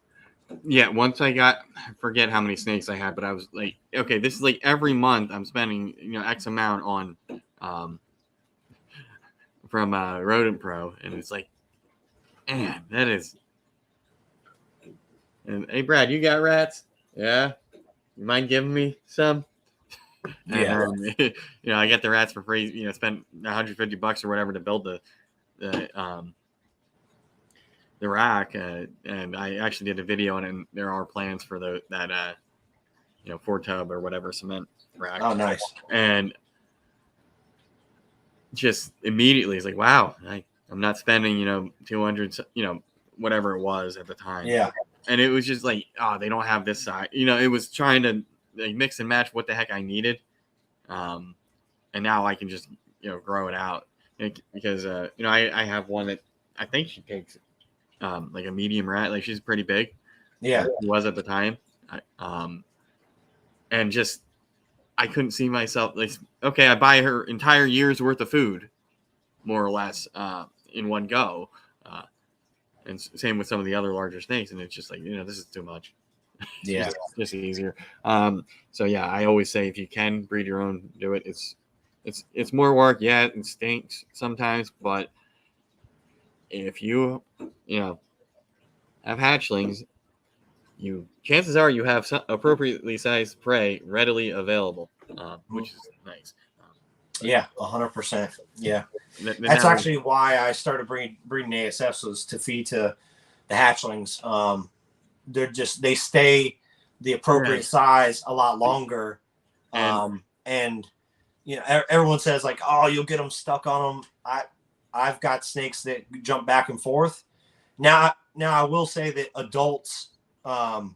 Yeah, once I forget how many snakes I had, but I was like, okay, this is like every month I'm spending X amount on from Rodent Pro, and it's like, man, that is. And hey, Brad, you got rats? Yeah, you mind giving me some? Yeah. And, I get the rats for free. Spent $150 or whatever to build the rack, and I actually did a video on it, and there are plans for that 4-tub or whatever cement rack. Oh, nice. And just immediately it's like, wow, I'm not spending 200 whatever it was at the time. Yeah. And it was just like, oh, they don't have this size. It was trying to like mix and match what the heck I needed, and now I can just grow it out, because I have one that I think she takes like a medium rat, like she's pretty big. Yeah, she was at the time, and just I couldn't see myself like, okay, I buy her entire year's worth of food, more or less, in one go, and same with some of the other larger snakes. And it's just like, this is too much. Yeah. just easier. So yeah, I always say if you can breed your own, do it. It's more work, yeah, it stinks sometimes, but if you have hatchlings, chances are you have some appropriately sized prey readily available, which is nice. Yeah, 100%. Yeah, that's now, actually why I started breeding ASFs, was to feed to the hatchlings. They stay the appropriate size a lot longer, and everyone says like, oh, you'll get them stuck on them. I've got snakes that jump back and forth. Now I will say that adults, I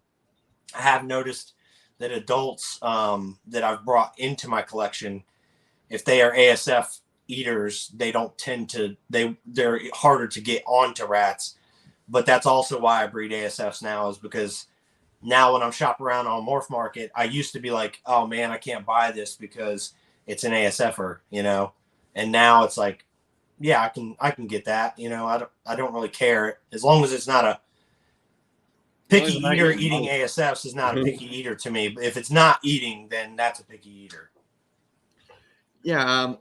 have noticed that adults that I've brought into my collection, if they are ASF eaters, they don't tend to, they're harder to get onto rats. But that's also why I breed ASFs now, is because now when I'm shopping around on Morph Market, I used to be like, oh man, I can't buy this because it's an ASFer, and now it's like, yeah, I can get that. I don't really care, as long as it's not a picky eater. Eating ASFs is not a picky eater to me. But if it's not eating, then that's a picky eater. Yeah,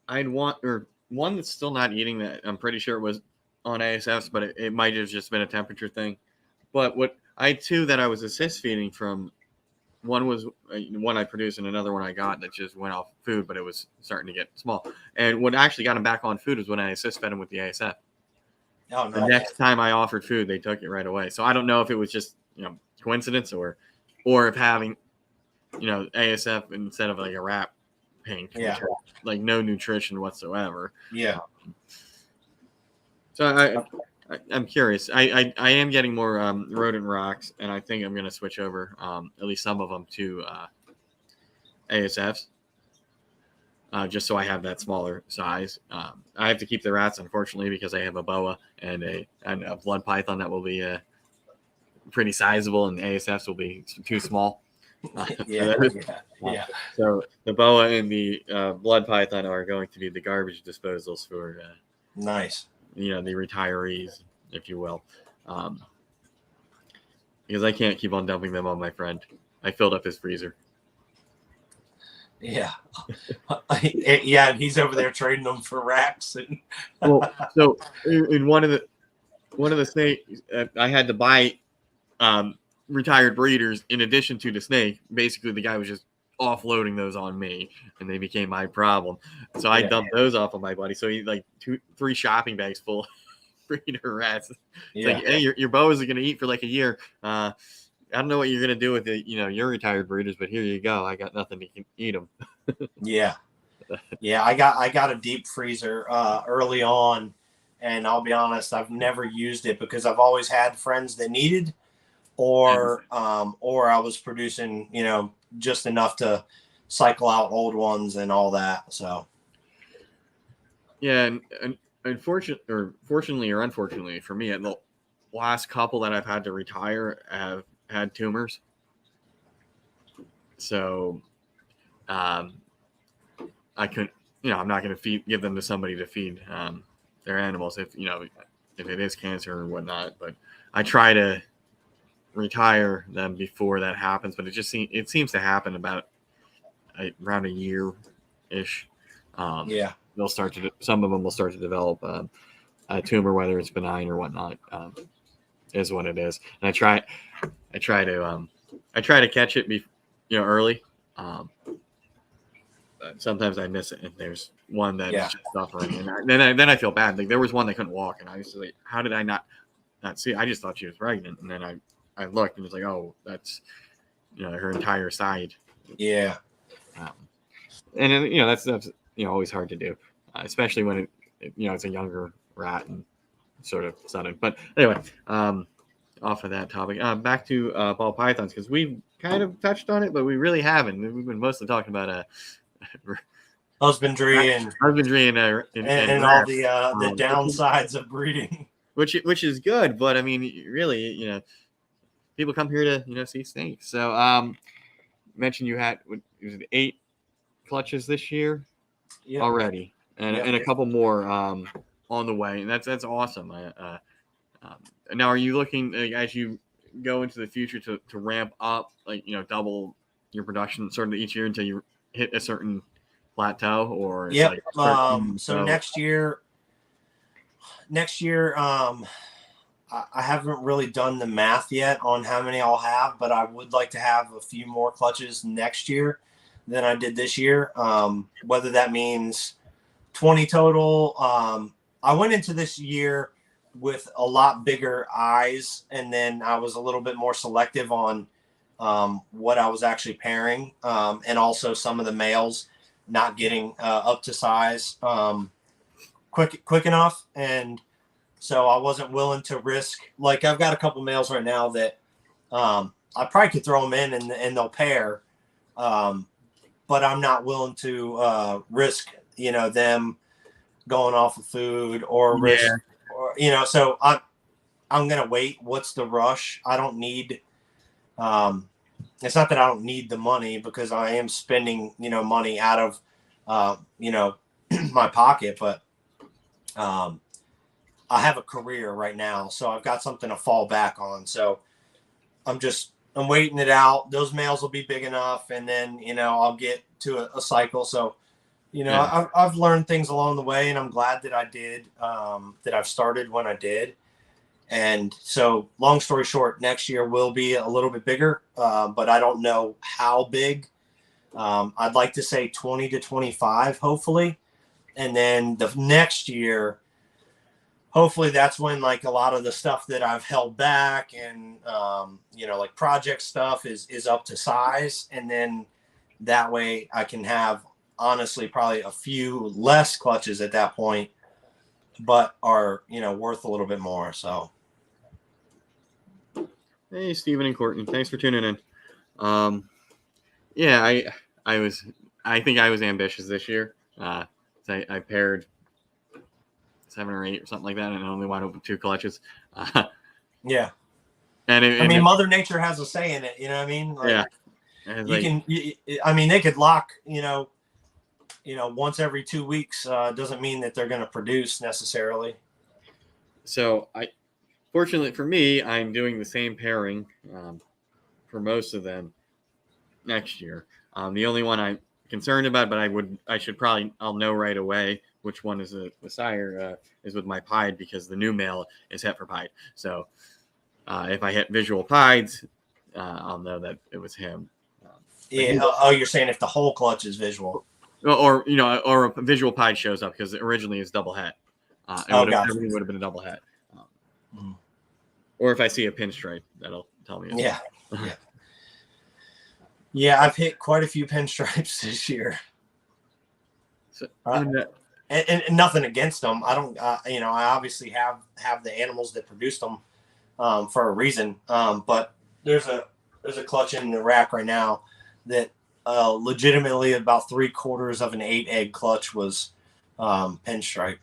I'd want, or one that's still not eating, that I'm pretty sure was on ASFs, but it might have just been a temperature thing. But what I had two that I was assist feeding from. One was one I produced, and another one I got that just went off food, but it was starting to get small. And what actually got him back on food was when I assist fed him with the ASF. Oh, nice. The next time I offered food, they took it right away. So I don't know if it was just coincidence, or if having ASF instead of like a rat pink, like no nutrition whatsoever. Yeah. So I'm curious. I am getting more rodent rocks, and I think I'm going to switch over at least some of them to ASFs, just so I have that smaller size. I have to keep the rats, unfortunately, because I have a boa and a blood python that will be pretty sizable, and ASFs will be too small. Yeah. So the boa and the blood python are going to be the garbage disposals for nice. The retirees, if you will, because I can't keep on dumping them on my friend. I filled up his freezer. Yeah, yeah, and he's over there trading them for racks. And well, so in one of the snakes, I had to buy retired breeders in addition to the snake. Basically, the guy was just offloading those on me, and they became my problem. So I dumped those off on my buddy. So he like 2-3 shopping bags full of breeder rats. It's like, hey, your boas are going to eat for like a year. I don't know what you're going to do with your retired breeders, but here you go. I got nothing to eat them. Yeah. I got a deep freezer early on, and I'll be honest, I've never used it because I've always had friends that needed, or I was producing, just enough to cycle out old ones and all that. So yeah, and fortunately or unfortunately for me, the last couple that I've had to retire have had tumors. So I couldn't, I'm not going to give them to somebody to feed their animals if it is cancer or whatnot. But I try to retire them before that happens, but it seems to happen about around a year-ish. They'll some of them will start to develop a tumor, whether it's benign or whatnot, is what it is. And I try to catch it early. Sometimes I miss it, and there's one that's just suffering, and then I feel bad. Like there was one that couldn't walk, and I was like, how did I not see? I just thought she was pregnant, and then I looked, and it's like, oh, that's her entire side. Yeah. And that's always hard to do, especially when it's a younger rat and sort of sudden. But anyway, off of that topic, back to ball pythons, because we kind of touched on it, but we really haven't. We've been mostly talking about husbandry and all the downsides of breeding, which is good. But I mean, really, people come here to see snakes. So mentioned you had 8 clutches this year already, and a couple more on the way, and that's awesome. Now, are you looking as you go into the future to ramp up, like, double your production sort of each year until you hit a certain plateau, or it's Yep. like So next year, I haven't really done the math yet on how many I'll have, but I would like to have a few more clutches next year than I did this year. Whether that means 20 total. I went into this year with a lot bigger eyes, and then I was a little bit more selective on what I was actually pairing, and also some of the males not getting up to size quick enough. And so I wasn't willing to risk, like I've got a couple males right now that I probably could throw them in and they'll pair. But I'm not willing to risk, them going off of food or risk, or, so I'm going to wait. What's the rush? I don't need, it's not that I don't need the money, because I am spending, money out of, my pocket, but I have a career right now, so I've got something to fall back on. So I'm waiting it out. Those males will be big enough, and then, I'll get to a cycle. So, I've learned things along the way, and I'm glad that I did, that I've started when I did. And so, long story short, next year will be a little bit bigger, but I don't know how big. I'd like to say 20 to 25, hopefully. And then the next year, hopefully that's when, like, a lot of the stuff that I've held back and, like project stuff is up to size. And then that way I can have, honestly, probably a few less clutches at that point, but are, worth a little bit more. So. Hey, Stephen and Courtney, thanks for tuning in. Yeah, I think I was ambitious this year. I paired 7 or 8 or something like that, and I only wound up with 2 clutches. Yeah. And Mother Nature has a say in it. You know what I mean? Like, yeah. They could lock, once every 2 weeks. Doesn't mean that they're going to produce necessarily. So fortunately for me, I'm doing the same pairing for most of them next year. The only one I'm concerned about, but I'll know right away which one is the sire, is with my pied, because the new male is het for pied. So if I hit visual pieds, I'll know that it was him. Yeah. You're saying if the whole clutch is visual, or a visual pied shows up, because originally it's double het. Everything would have been a double het. Or if I see a pinstripe, that'll tell me. Yeah. Yeah. Yeah, I've hit quite a few pinstripes this year. So, and nothing against them. I don't, I obviously have the animals that produced them for a reason. But there's a clutch in the rack right now that legitimately about 3/4 of an 8-egg clutch was pinstripe.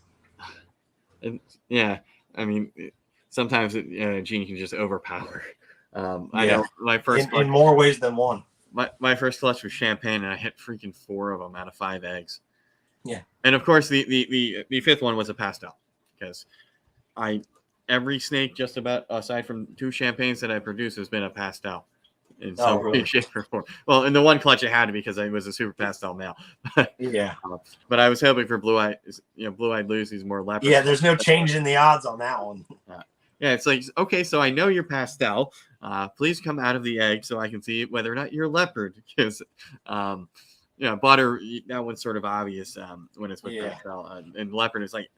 And yeah, I mean, sometimes gene can just overpower. I know my first in more ways than one. My first clutch was champagne, and I hit freaking 4 of them out of 5 eggs. Yeah. And of course, the 5th one was a pastel, because every snake, just about, aside from 2 champagnes that I produced, has been a pastel in some really? shape or form. Well, in the one clutch it had to be, because I was a super pastel male. Yeah. But I was hoping for blue-eyed Lucy's more leopard. Yeah, there's no change in the odds on that one. Yeah, it's like, okay, so I know you're pastel. Please come out of the egg so I can see whether or not you're leopard. Because, butter, that one's sort of obvious when it's with pastel. And leopard is like,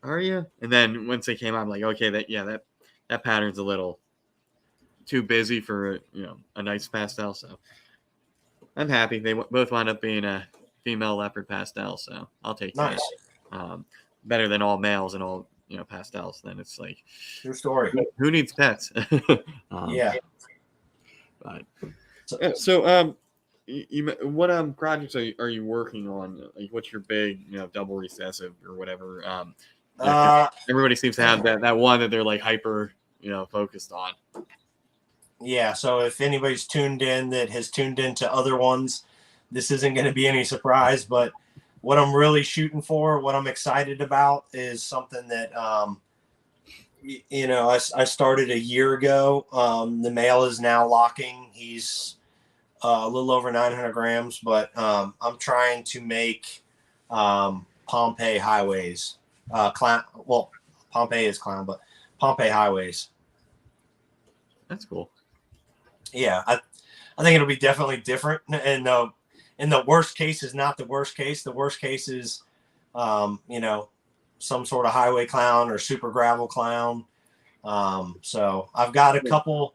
are you? And then once they came out, I'm like, okay, that pattern's a little too busy for a nice pastel. So I'm happy they both wound up being a female leopard pastel. So I'll take that. Better than all males and all pastels. Then it's like, true story. Who needs pets? Yeah. But so what projects are you working on? Like, what's your big double recessive or whatever? Everybody seems to have that one that they're like hyper focused on. Yeah. So if anybody's tuned in that has tuned into other ones, this isn't going to be any surprise, but what I'm really shooting for, what I'm excited about, is something that you know, I started a year ago. The male is now locking. He's a little over 900 grams, but I'm trying to make Pompeii highways. Clown. Well, Pompeii is clown, but Pompeii highways. That's cool. Yeah, I think it'll be definitely different. And the worst case is not the worst case. The worst case is, you know, some sort of highway clown or super gravel clown. So I've got a couple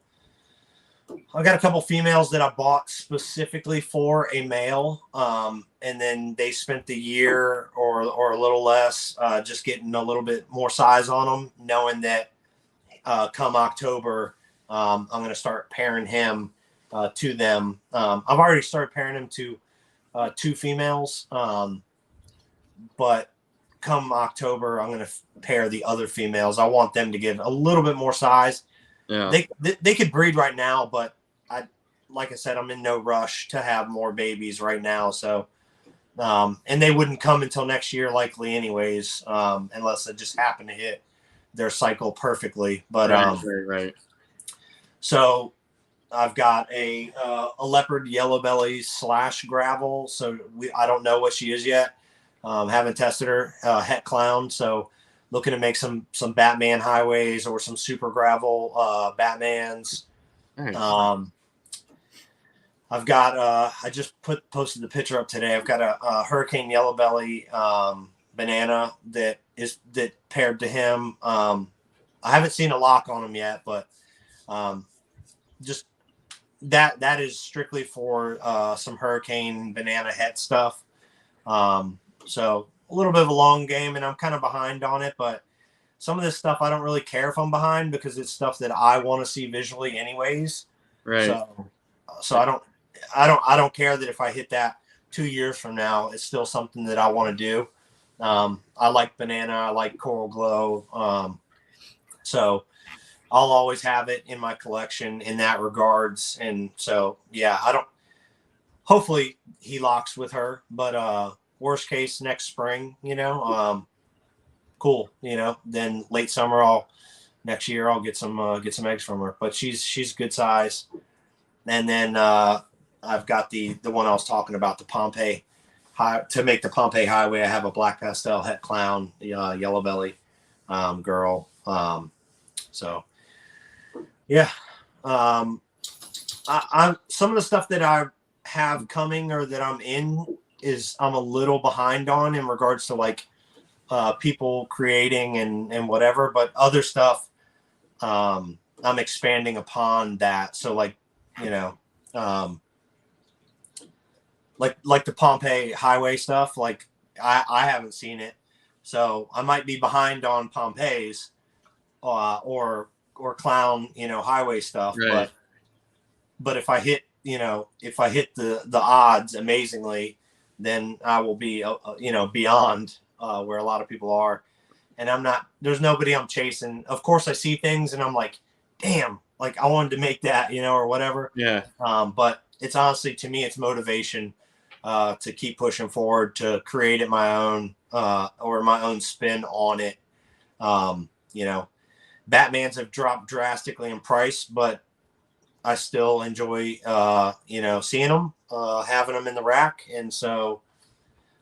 females that I bought specifically for a male. And then they spent the year or a little less, just getting a little bit more size on them, knowing that, come October, I'm going to start pairing him, to them. I've already started pairing him to, 2 females. But come October, I'm going to pair the other females. I want them to get a little bit more size. Yeah. They could breed right now, but like I said, I'm in no rush to have more babies right now. So, and they wouldn't come until next year, likely anyways, unless it just happened to hit their cycle perfectly. But, right. So I've got a leopard yellow belly / gravel. So I don't know what she is yet. Haven't tested her, het clown. So looking to make some Batman highways or some super gravel Batmans. Nice. I've got I just posted the picture up today. I've got a hurricane yellow belly banana that paired to him. I haven't seen a lock on him yet, but just that is strictly for some hurricane banana het stuff. So a little bit of a long game, and I'm kind of behind on it, but some of this stuff I don't really care if I'm behind because it's stuff that I want to see visually anyways. Right. So I don't care that if I hit that 2 years from now, it's still something that I want to do. I like banana, I like coral glow. So I'll always have it in my collection in that regards. And so, yeah, hopefully he locks with her, but, worst case next spring, you know, cool. You know, then late summer, next year I'll get some eggs from her, but she's good size. And then, I've got the one I was talking about, the Pompeii to make the Pompeii highway. I have a black pastel het clown, yellow belly, girl. So yeah. I'm some of the stuff that I have coming or that I'm in is I'm a little behind on in regards to like people creating and whatever, but other stuff I'm expanding upon that. So like, you know, like the Pompeii highway stuff, like I haven't seen it, so I might be behind on Pompeii's or clown, you know, highway stuff. Right. But if I hit the odds amazingly, then I will be, you know, beyond where a lot of people are. And there's nobody I'm chasing. Of course I see things and I'm like, damn, like I wanted to make that, you know, or whatever. Yeah. But it's honestly, to me, it's motivation to keep pushing forward, to create it my own or my own spin on it. You know, Batmans have dropped drastically in price, but I still enjoy, you know, seeing them, having them in the rack. And so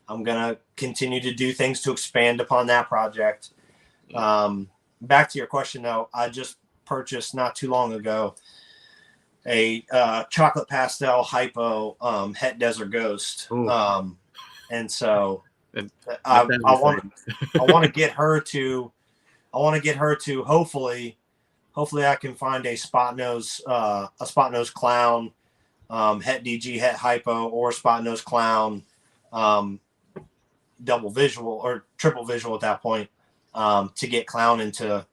I'm going to continue to do things to expand upon that project. Back to your question, though, I just purchased not too long ago a chocolate pastel hypo het desert ghost. And so I want to get her to hopefully I can find a spot nose clown, het DG, het hypo, or spot nose clown, double visual or triple visual at that point, to get clown into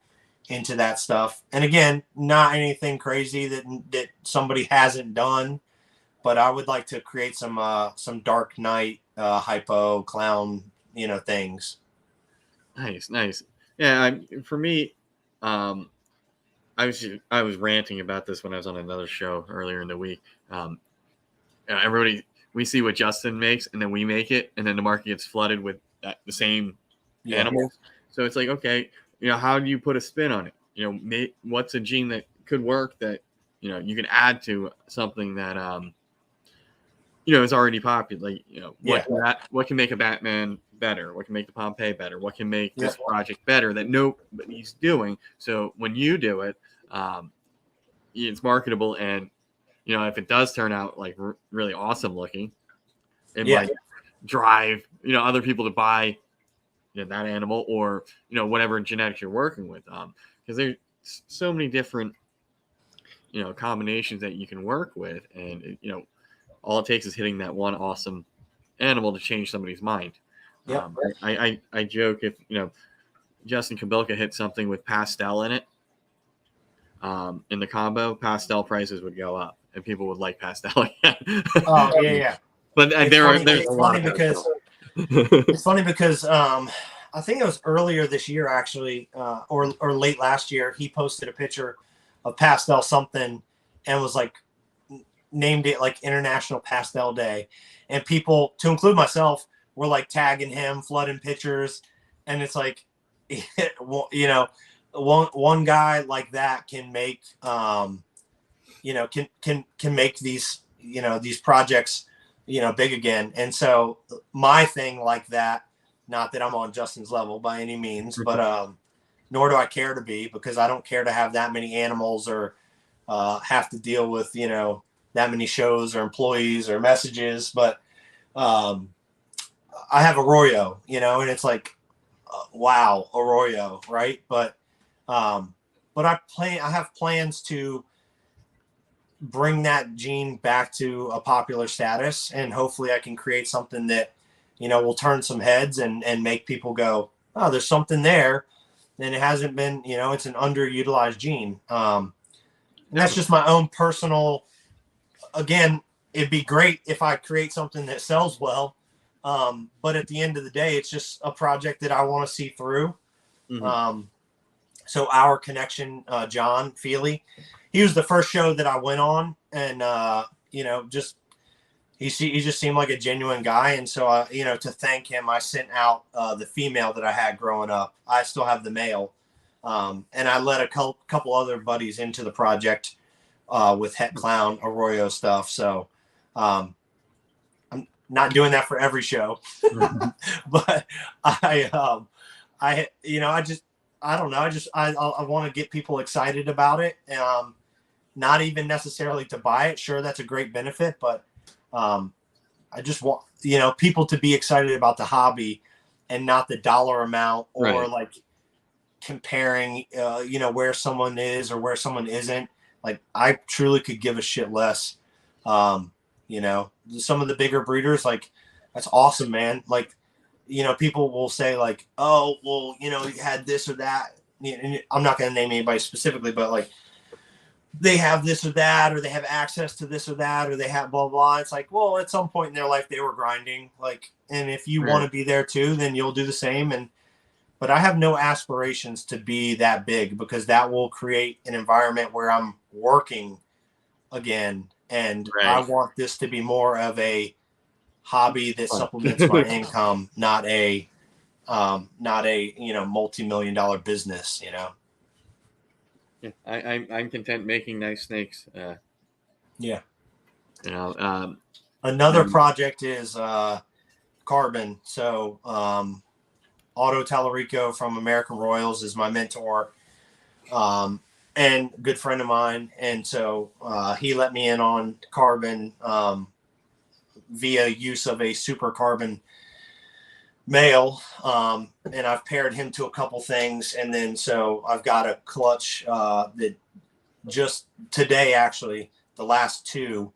that stuff. And again, not anything crazy that somebody hasn't done, but I would like to create some Dark Knight hypo clown, you know, things. Nice. Yeah, for me, I was ranting about this when I was on another show earlier in the week. Everybody, we see what Justin makes, and then we make it, and then the market gets flooded with the same animals. So it's like, okay, you know, how do you put a spin on it? what's a gene that could work that, you can add to something that, is already popular. Like, what can make a Batman better? What can make the Pompeii better? What can make this project better that nobody's doing? So when you do it, it's marketable, and if it does turn out like really awesome looking, it might drive other people to buy that animal, or whatever genetics you're working with, because there's so many different combinations that you can work with, and all it takes is hitting that one awesome animal to change somebody's mind. I joke, if Justin Kabilka hit something with pastel in it, in the combo, pastel prices would go up and people would like pastel again. Oh yeah. But it's funny because I think it was earlier this year, actually, or late last year, he posted a picture of pastel something and was like, named it like International Pastel Day, and people, to include myself, were like tagging him, flooding pictures, and it's like, one guy like that can make can make these these projects big again. And so my thing like that, not that I'm on Justin's level by any means, but nor do I care to be, because I don't care to have that many animals or have to deal with that many shows or employees or messages. But I have Arroyo, and it's like, wow, Arroyo, right? But I have plans to bring that gene back to a popular status, and hopefully I can create something that will turn some heads and make people go, oh, there's something there, and it hasn't been, it's an underutilized gene. And that's just my own personal. Again, it'd be great if I create something that sells well, but at the end of the day, it's just a project that I want to see through. So our connection, John Feely, he was the first show that I went on, and just he just seemed like a genuine guy. And so to thank him, I sent out the female that I had growing up. I still have the male, and I let a couple other buddies into the project with Het Clown Arroyo stuff. So I'm not doing that for every show, but I don't know. I want to get people excited about it. Not even necessarily to buy it. Sure, that's a great benefit, but I just want people to be excited about the hobby and not the dollar amount, or like comparing where someone is or where someone isn't. Like, I truly could give a shit less. Some of the bigger breeders, like, that's awesome, man. Like, people will say like, oh, well, you had this or that. I'm not going to name anybody specifically, but like, they have this or that, or they have access to this or that, or they have blah, blah. It's like, well, at some point in their life, they were grinding. Like, and if you want to be there too, then you'll do the same. But I have no aspirations to be that big, because that will create an environment where I'm working again. And I want this to be more of a hobby that supplements my income, not a multi-million-dollar business. Yeah, I'm content making nice snakes. Another project is Carbon. So Otto Tallarico from American Royals is my mentor, and good friend of mine. And so he let me in on Carbon via use of a super Carbon male, and I've paired him to a couple things. And then so I've got a clutch that just today, actually, the last two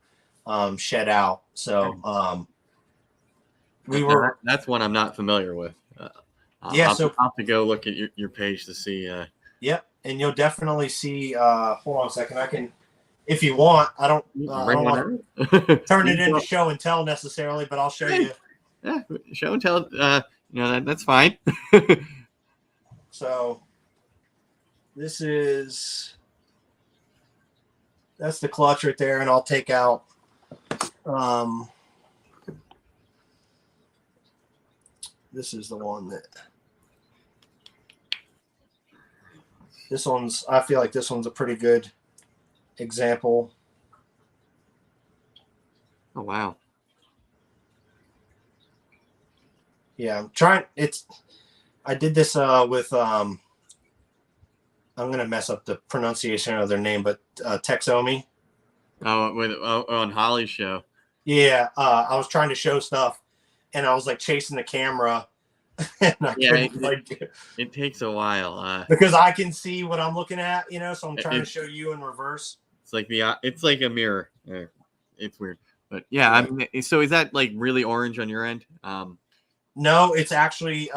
shed out. So that's one I'm not familiar with. I'll have to go look at your page to see. Yep, and you'll definitely see. Hold on a second. I can, if you want. I don't want to turn it into show and tell necessarily, but I'll show you. Yeah, show and tell. That's fine. So that's the clutch right there, and I'll take out. This is the one that. I feel like this one's a pretty good example. Oh, wow. Yeah, I'm trying. I did this with I'm gonna mess up the pronunciation of their name, but Texomi. Oh, on Holly's show. Yeah, I was trying to show stuff, and I was like chasing the camera, and I couldn't it takes a while because I can see what I'm looking at, so I'm trying to show you in reverse. It's like a mirror. It's weird, but yeah. I mean, so is that like really orange on your end? No, it's actually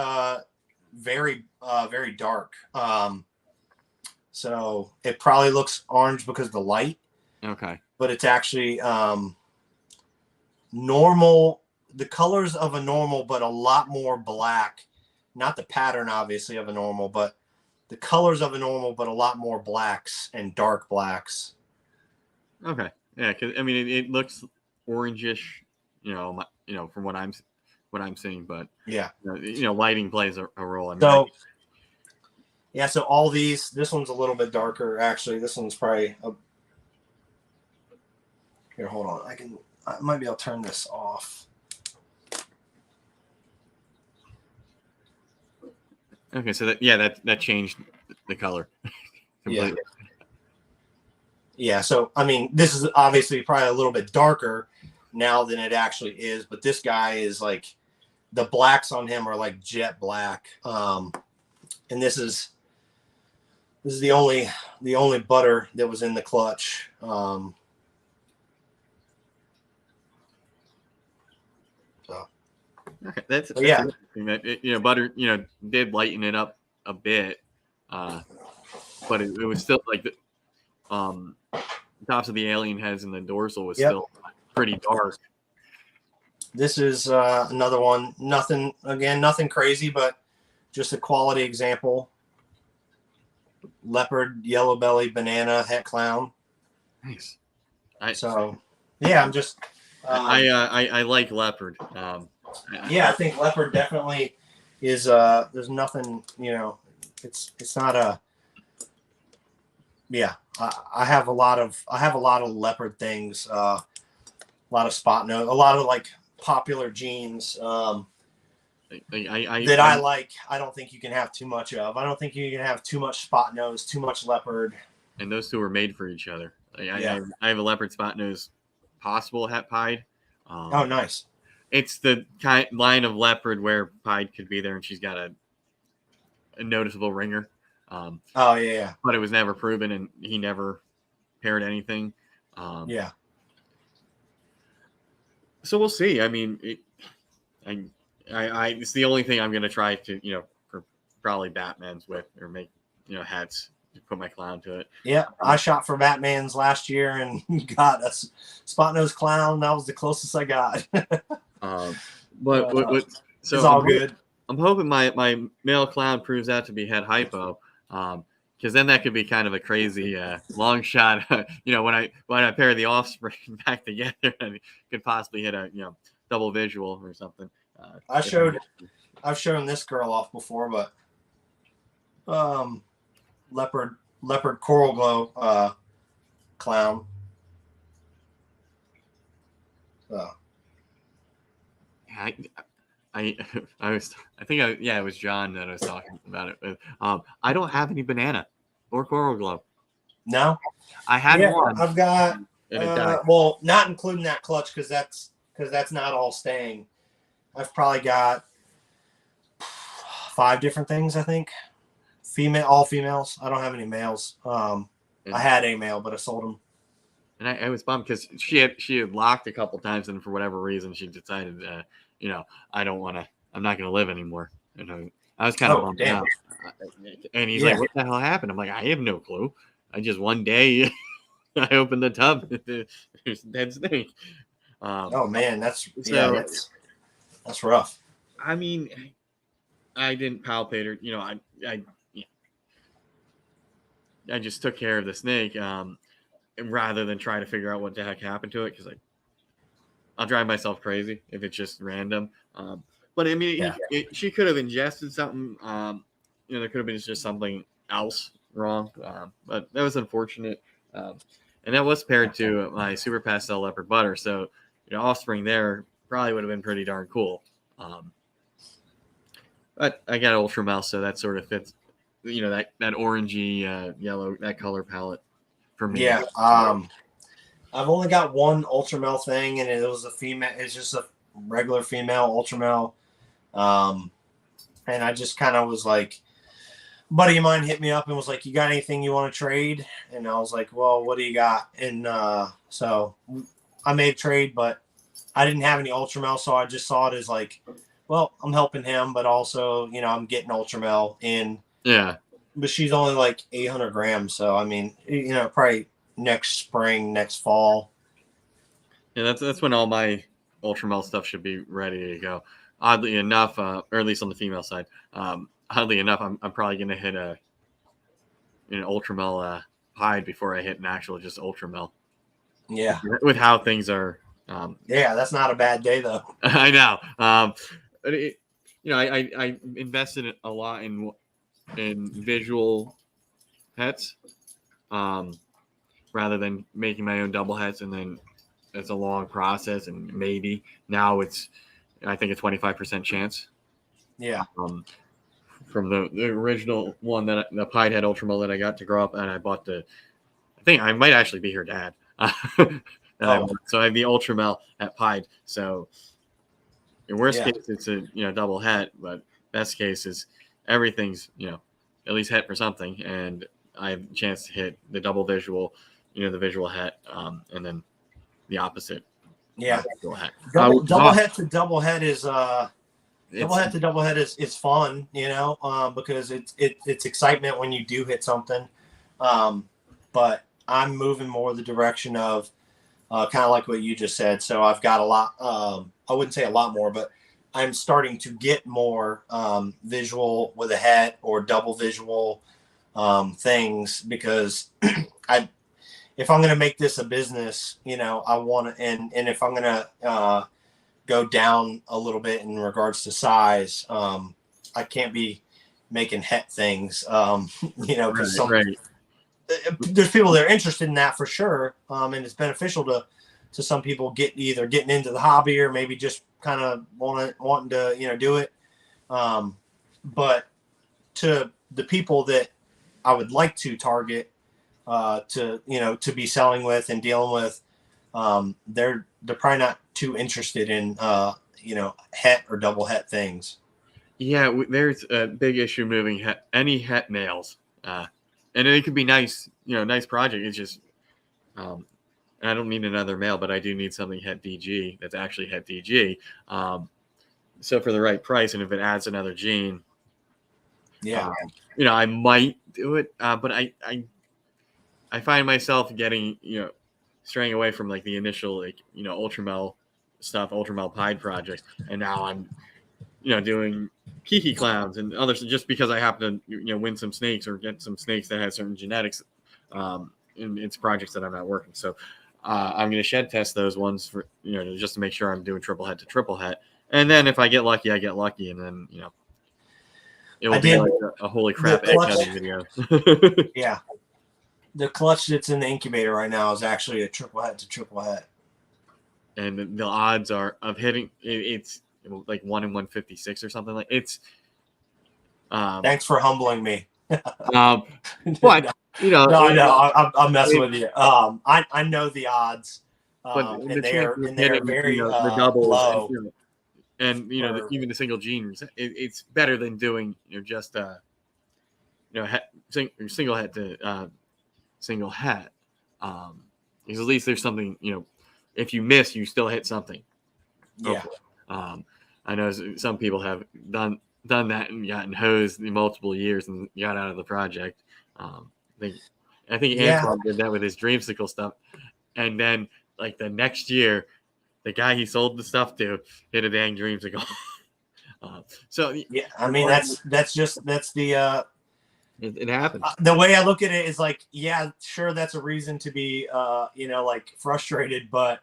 very very dark. So it probably looks orange because of the light. Okay. But it's actually normal. The colors of a normal, but a lot more black. Not the pattern, obviously, of a normal, but the colors of a normal, but a lot more blacks and dark blacks. Okay. Yeah, because I mean, it looks orangish, from what I'm seeing, but yeah, lighting plays a role. I mean, so yeah, so all these. This one's a little bit darker, actually. This one's probably here. Hold on, I might be able to turn this off. Okay, so that changed the color. Yeah. Yeah, so I mean, this is obviously probably a little bit darker now than it actually is, but this guy is like the blacks on him are like jet black. And this is the only butter that was in the clutch. So. Okay, that's yeah. interesting. That butter did lighten it up a bit, but it was still like the tops of the alien heads and the dorsal was still pretty dark. This is another one. Nothing crazy, but just a quality example. Leopard, yellow belly, banana, het clown. Nice. I'm just. I like leopard. I think leopard definitely is. There's nothing. It's not a. Yeah, I have a lot of leopard things. A lot of spot nose. A lot of like popular genes. I like. I don't think you can have too much of. I don't think you can have too much spot nose, too much leopard. And those two are made for each other. I have a leopard spot nose, possible het pied. Oh, nice. It's the line of leopard where pied could be there, and she's got a noticeable ringer. But it was never proven, and he never paired anything. So we'll see. I mean, it's the only thing I'm going to try to, for probably Batman's with, or make, hats, put my clown to it. Yeah. I shot for Batman's last year and got a spot nose clown. That was the closest I got. So it's all good. I'm hoping my male clown proves out to be head hypo. Because then that could be kind of a crazy long shot. When I pair the offspring back together, and could possibly hit a double visual or something. I've shown this girl off before, but leopard coral glow clown. It was John that I was talking about it with. I don't have any banana or coral glow. No, I had one. I've got not including that clutch because that's not all staying. I've probably got 5 different things. I think all females. I don't have any males. I had a male, but I sold him. And I was bummed because she had locked a couple times, and for whatever reason, she decided, I don't want to. I'm not going to live anymore. I was kind of bummed out. And he's like, "What the hell happened?" I'm like, "I have no clue. I just one day I opened the tub. There's a dead snake." Oh man, that's rough. I mean, I didn't palpate her. I just took care of the snake, rather than try to figure out what the heck happened to it, because I'll drive myself crazy if it's just random. But I mean, she could have ingested something. There could have been just something else wrong, but that was unfortunate. And that was paired to my Super Pastel Leopard Butter, so offspring there probably would have been pretty darn cool. But I got Ultra Mouse, so that sort of fits, that orangey yellow, that color palette for me. Yeah. I've only got one Ultramel thing, and it was a female. It's just a regular female Ultramel. And I just kind of was like, a buddy of mine hit me up and was like, "You got anything you want to trade?" And I was like, "Well, what do you got?" And so I made a trade, but I didn't have any Ultramel, so I just saw it as like, well, I'm helping him, but also, I'm getting Ultramel in. Yeah. But she's only like 800 grams, so I mean, probably next spring, next fall. Yeah, that's when all my Ultramel stuff should be ready to go. Oddly enough, or at least on the female side, oddly enough, I'm probably going to hit an Ultramel hide before I hit an actual just Ultramel. Yeah. With how things are. Yeah, that's not a bad day though. I know. But I invested a lot in visual hets, rather than making my own double hets, and then it's a long process, and maybe now it's, I think, a 25% chance. Yeah. From the original one the Pied Head Ultramel that I got to grow up, and I bought I think I might actually be her dad. So I have the Ultramel at Pied. So in worst case, it's a double het, but best case is everything's at least het for something, and I have a chance to hit the double visual, the visual het, and then the opposite. Yeah. Visual het. Double het to double het is double het is fun, because it's excitement when you do hit something. But I'm moving more the direction of kind of like what you just said. So I've got a lot. I wouldn't say a lot more, but I'm starting to get more visual with a het or double visual things, because if I'm going to make this a business, I want to, and if I'm going to go down a little bit in regards to size, I can't be making het things, because there's people that are interested in that for sure. And it's beneficial to some people getting into the hobby, or maybe just kind of wanting to, do it. But to the people that I would like to target, to be selling with and dealing with, they're probably not too interested in, het or double het things. Yeah, there's a big issue moving any het males. And it could be nice, nice project. It's just, I don't need another male, but I do need something het DG that's actually het DG. So for the right price, and if it adds another gene, I might do it. But I find myself getting, straying away from like the initial, Ultramel stuff, Ultramel Pied projects, and now I'm, doing Kiki Clowns and others, just because I happen to, win some snakes or get some snakes that have certain genetics in its projects that I'm not working. So I'm going to shed test those ones for, just to make sure I'm doing triple het to triple het. And then if I get lucky, I get lucky. And then, it will be like a holy crap egg cutting video. Yeah. The clutch that's in the incubator right now is actually a triple het to triple het. And the odds are of hitting, it's like 1 in 156 or something like it's. Thanks for humbling me. But no, I'm messing with you. I know the odds, but and they're very the doubles, low. And even the single gene, it's better than doing just single het to single het. Because at least there's something, if you miss, you still hit something. Yeah. I know some people have done that and gotten hosed in multiple years and got out of the project. I think Antoine did that with his dreamsicle stuff, and then like the next year, the guy he sold the stuff to hit a dang dreamsicle. So yeah, I mean that's the. It happens. The way I look at it is like, yeah, sure, that's a reason to be, like frustrated, but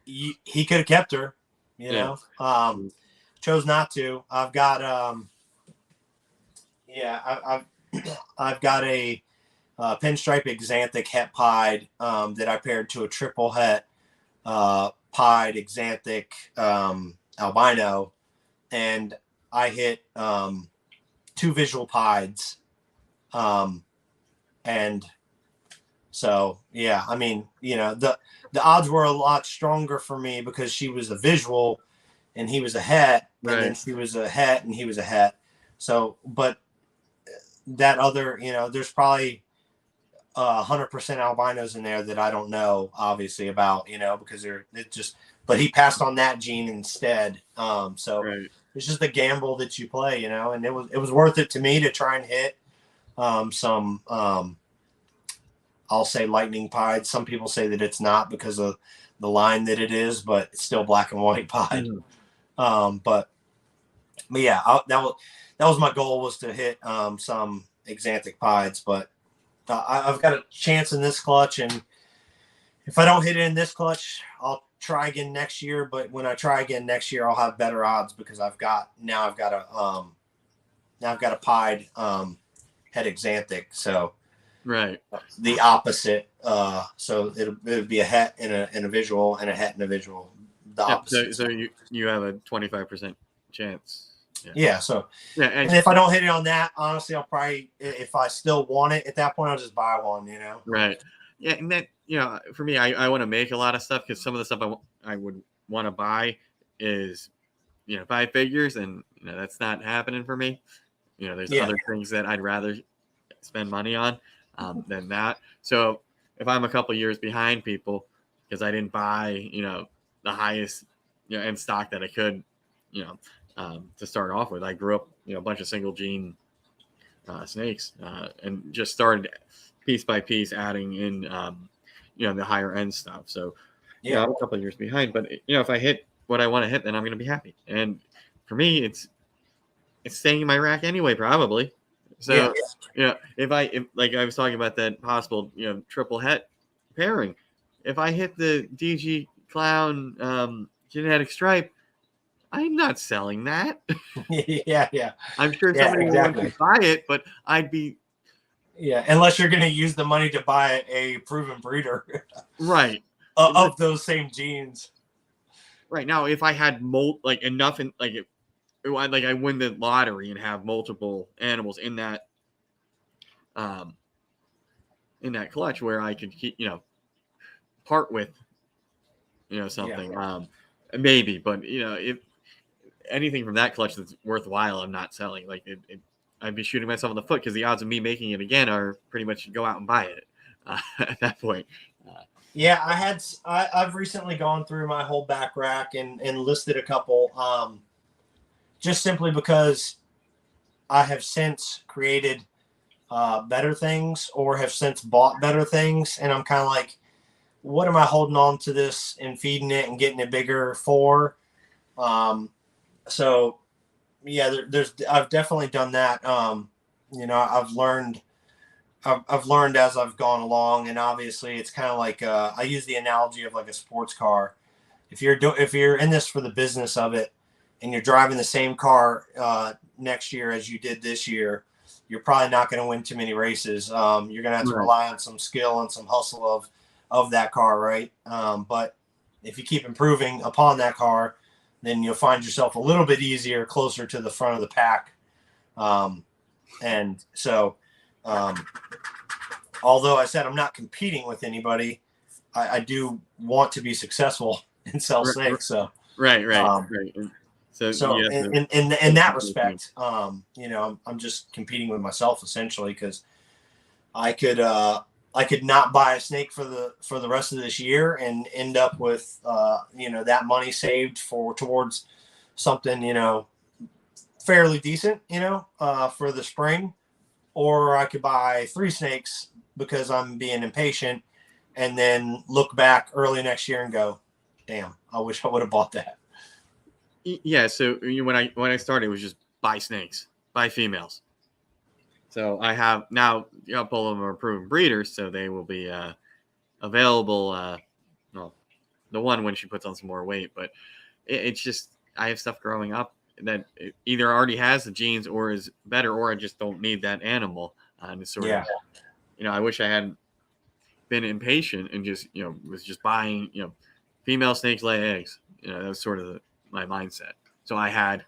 he could have kept her, chose not to. I've got, I've got a pinstripe xanthic het pied that I paired to a triple het pied xanthic albino, and I hit 2 visual pieds, and so yeah, I mean, the odds were a lot stronger for me because she was a visual and he was a het, Right. and then she was a het and he was a het. So, but that other, there's probably 100% albinos in there that I don't know, obviously, about, because but he passed on that gene instead. So Right. it's just a gamble that you play, and it was worth it to me to try and hit some, I'll say lightning pied. Some people say that it's not because of the line that it is, but it's still black and white pied. But yeah, that was my goal, was to hit some xanthic pieds, but I've got a chance in this clutch, and if I don't hit it in this clutch, I'll try again next year. But when I try again next year, I'll have better odds because I've got a pied het xanthic, so Right. the opposite. So it would be a het and a visual, and a het and a visual. The opposite. So you have a 25% chance. Yeah. So yeah, and if I don't hit it on that, honestly, I'll probably, if I still want it at that point, I'll just buy one. Right. Yeah, and that, for me, I want to make a lot of stuff, because some of the stuff I would want to buy is 5 figures, and that's not happening for me. There's other things that I'd rather spend money on than that. So if I'm a couple years behind people because I didn't buy the highest end stock that I could to start off with, I grew up a bunch of single gene snakes and just started piece by piece adding in the higher end stuff. So I'm a couple of years behind, but if I hit what I want to hit, then I'm going to be happy. And for me, it's staying in my rack anyway, probably. So if like I was talking about that possible triple het pairing, if I hit the DG Clown genetic stripe, I'm not selling that. Yeah. I'm sure somebody would want to buy it, but I'd be. Yeah, unless you're going to use the money to buy a proven breeder. Right. Of those same genes. Right. Now, if I had enough, in I win the lottery and have multiple animals in that clutch where I could keep, part with, something, maybe, but if anything from that clutch that's worthwhile, I'm not selling. I'd be shooting myself in the foot, because the odds of me making it again are pretty much go out and buy it at that point. I've recently gone through my whole back rack and listed a couple, just simply because I have since created better things, or have since bought better things, and I'm kind of like, what am I holding on to this and feeding it and getting it bigger for? So yeah, I've definitely done that. I've learned as I've gone along, and obviously it's kind of like I use the analogy of like a sports car. If you're in this for the business of it, and you're driving the same car next year as you did this year, you're probably not going to win too many races. You're going to have to rely on some skill and some hustle of that car, right? But if you keep improving upon that car, then you'll find yourself a little bit easier, closer to the front of the pack. And so, although I said I'm not competing with anybody, I do want to be successful and sell snakes. So right. So in that respect, I'm just competing with myself, essentially, because I could not buy a snake for the rest of this year and end up with that money saved towards something fairly decent for the spring, or I could buy 3 snakes because I'm being impatient, and then look back early next year and go, damn, I wish I would have bought that. Yeah. So when I started, it was just buy snakes, buy females. So I have now a couple of them are proven breeders, so they will be available. The one when she puts on some more weight, but it's just I have stuff growing up that either already has the genes or is better, or I just don't need that animal. And it's sort of, I wish I had been impatient and just, was just buying, female snakes lay eggs. That was sort of my mindset. So I had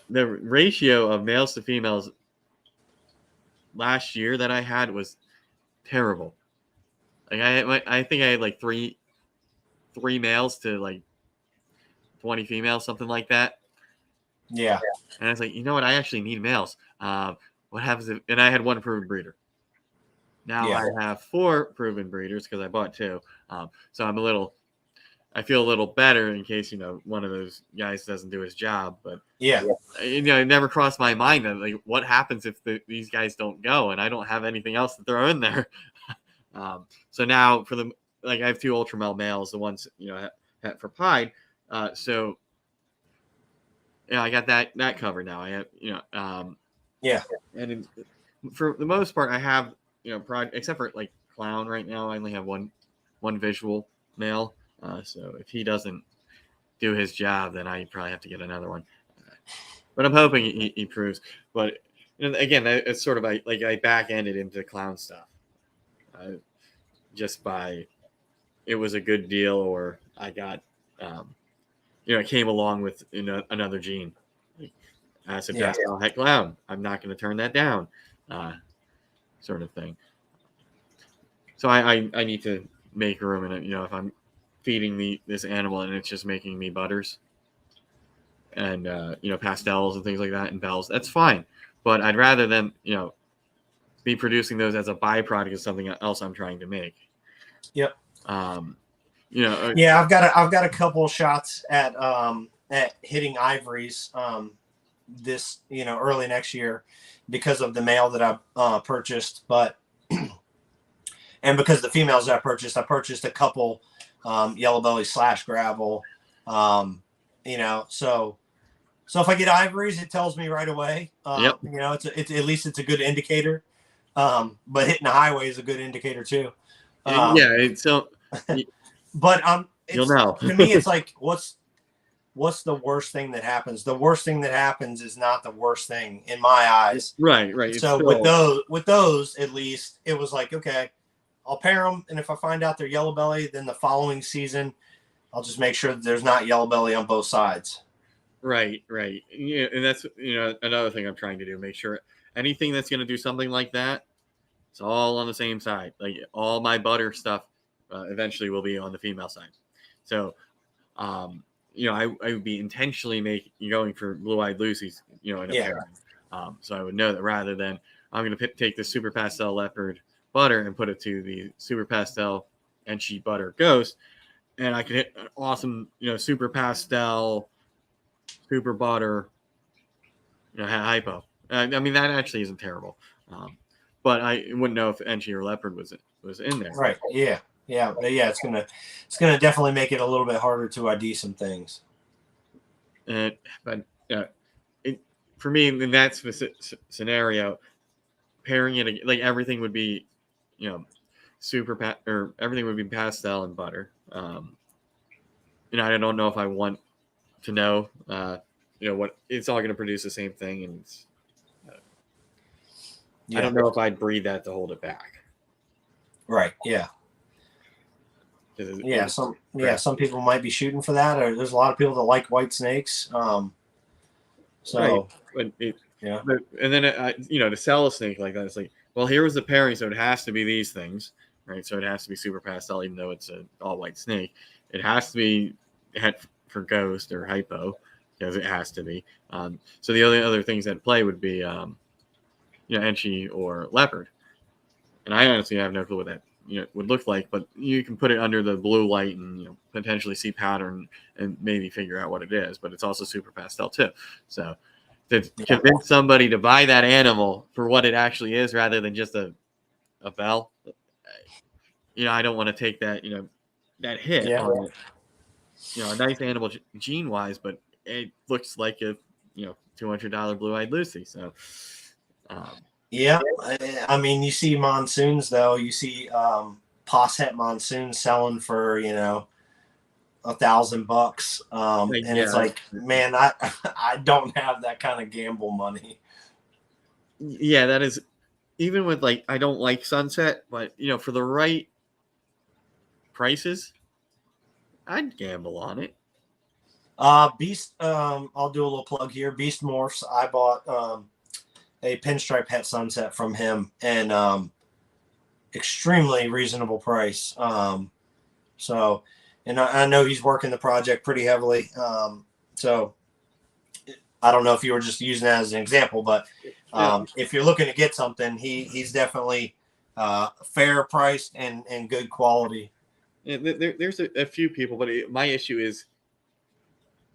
the ratio of males to females last year that I had was terrible. Like I think I had like three males to like 20 females, something like that. Yeah. And I was like, you know what? I actually need males. What happens if? And I had one proven breeder. Now I have 4 proven breeders because I bought 2. So I feel a little better in case, one of those guys doesn't do his job. But it never crossed my mind that, like, what happens if these guys don't go and I don't have anything else to throw in there. So now I have 2 ultramel males, the ones, for pied. So I got that covered now. I have, and for the most part, I have, except for like Clown right now, I only have one visual male. So if he doesn't do his job, then I probably have to get another one. But I'm hoping he proves. But again, it's sort of like I back-ended into Clown stuff. Just by it was a good deal, or I got, it came along with another gene. I said, heck, Clown, I'm not going to turn that down, sort of thing. So I need to make room, and if I'm feeding this animal and it's just making me butters and pastels and things like that and bells, that's fine. But I'd rather them be producing those as a byproduct of something else I'm trying to make. Yep. I've got a couple shots at hitting ivories this early next year because of the male that I purchased, but and because the females I purchased a couple yellow belly / gravel, so if I get ivories, it tells me right away. It's at least it's a good indicator. But hitting the highway is a good indicator too. But you'll know. To me, it's like, what's the worst thing that happens? The worst thing that happens is not the worst thing in my eyes. Right. So with those, at least it was like, okay, I'll pair them, and if I find out they're yellow belly, then the following season, I'll just make sure that there's not yellow belly on both sides. Right. Yeah, and that's another thing I'm trying to do. Make sure anything that's going to do something like that, it's all on the same side. Like all my butter stuff eventually will be on the female side. So, I would be intentionally going for blue-eyed Lucy's, in a pairing. So I would know that rather than I'm going to take the super pastel leopard butter and put it to the super pastel and sheep butter ghost, and I could hit an awesome, super pastel, super butter, hypo. I mean, that actually isn't terrible. But I wouldn't know if Enchi or leopard was in there. Right. Yeah. It's gonna definitely make it a little bit harder to ID some things. For me, in that specific scenario, pairing it like everything would be, or everything would be pastel and butter. I don't know if I want to know, what it's all going to produce the same thing, and I don't know if I'd breed that to hold it back. Right. Yeah. Some people might be shooting for that, or there's a lot of people that like white snakes. And then to sell a snake like that, it's like, well, here was the pairing, so it has to be these things, right? So it has to be super pastel, even though it's an all white snake. It has to be for ghost or hypo, because it has to be. So the other things that play would be, Enchi or leopard, and I honestly have no clue what that would look like, but you can put it under the blue light and potentially see pattern and maybe figure out what it is. But it's also super pastel too. So to convince somebody to buy that animal for what it actually is rather than just a bell, I don't want to take that that hit on it. A nice animal gene wise, but it looks like a $200 blue-eyed Lucy. So I mean, you see monsoons though. You see Posset monsoons selling for $1,000, and it's like, man, I don't have that kind of gamble money. Yeah, that is, even with like, I don't like sunset, but for the right prices, I'd gamble on it. Beast, I'll do a little plug here. Beast Morphs. I bought a pinstripe het sunset from him, and extremely reasonable price. So, and I know he's working the project pretty heavily. So I don't know if you were just using that as an example, but if you're looking to get something, he's definitely fair priced and good quality. Yeah, there's a few people, but my issue is,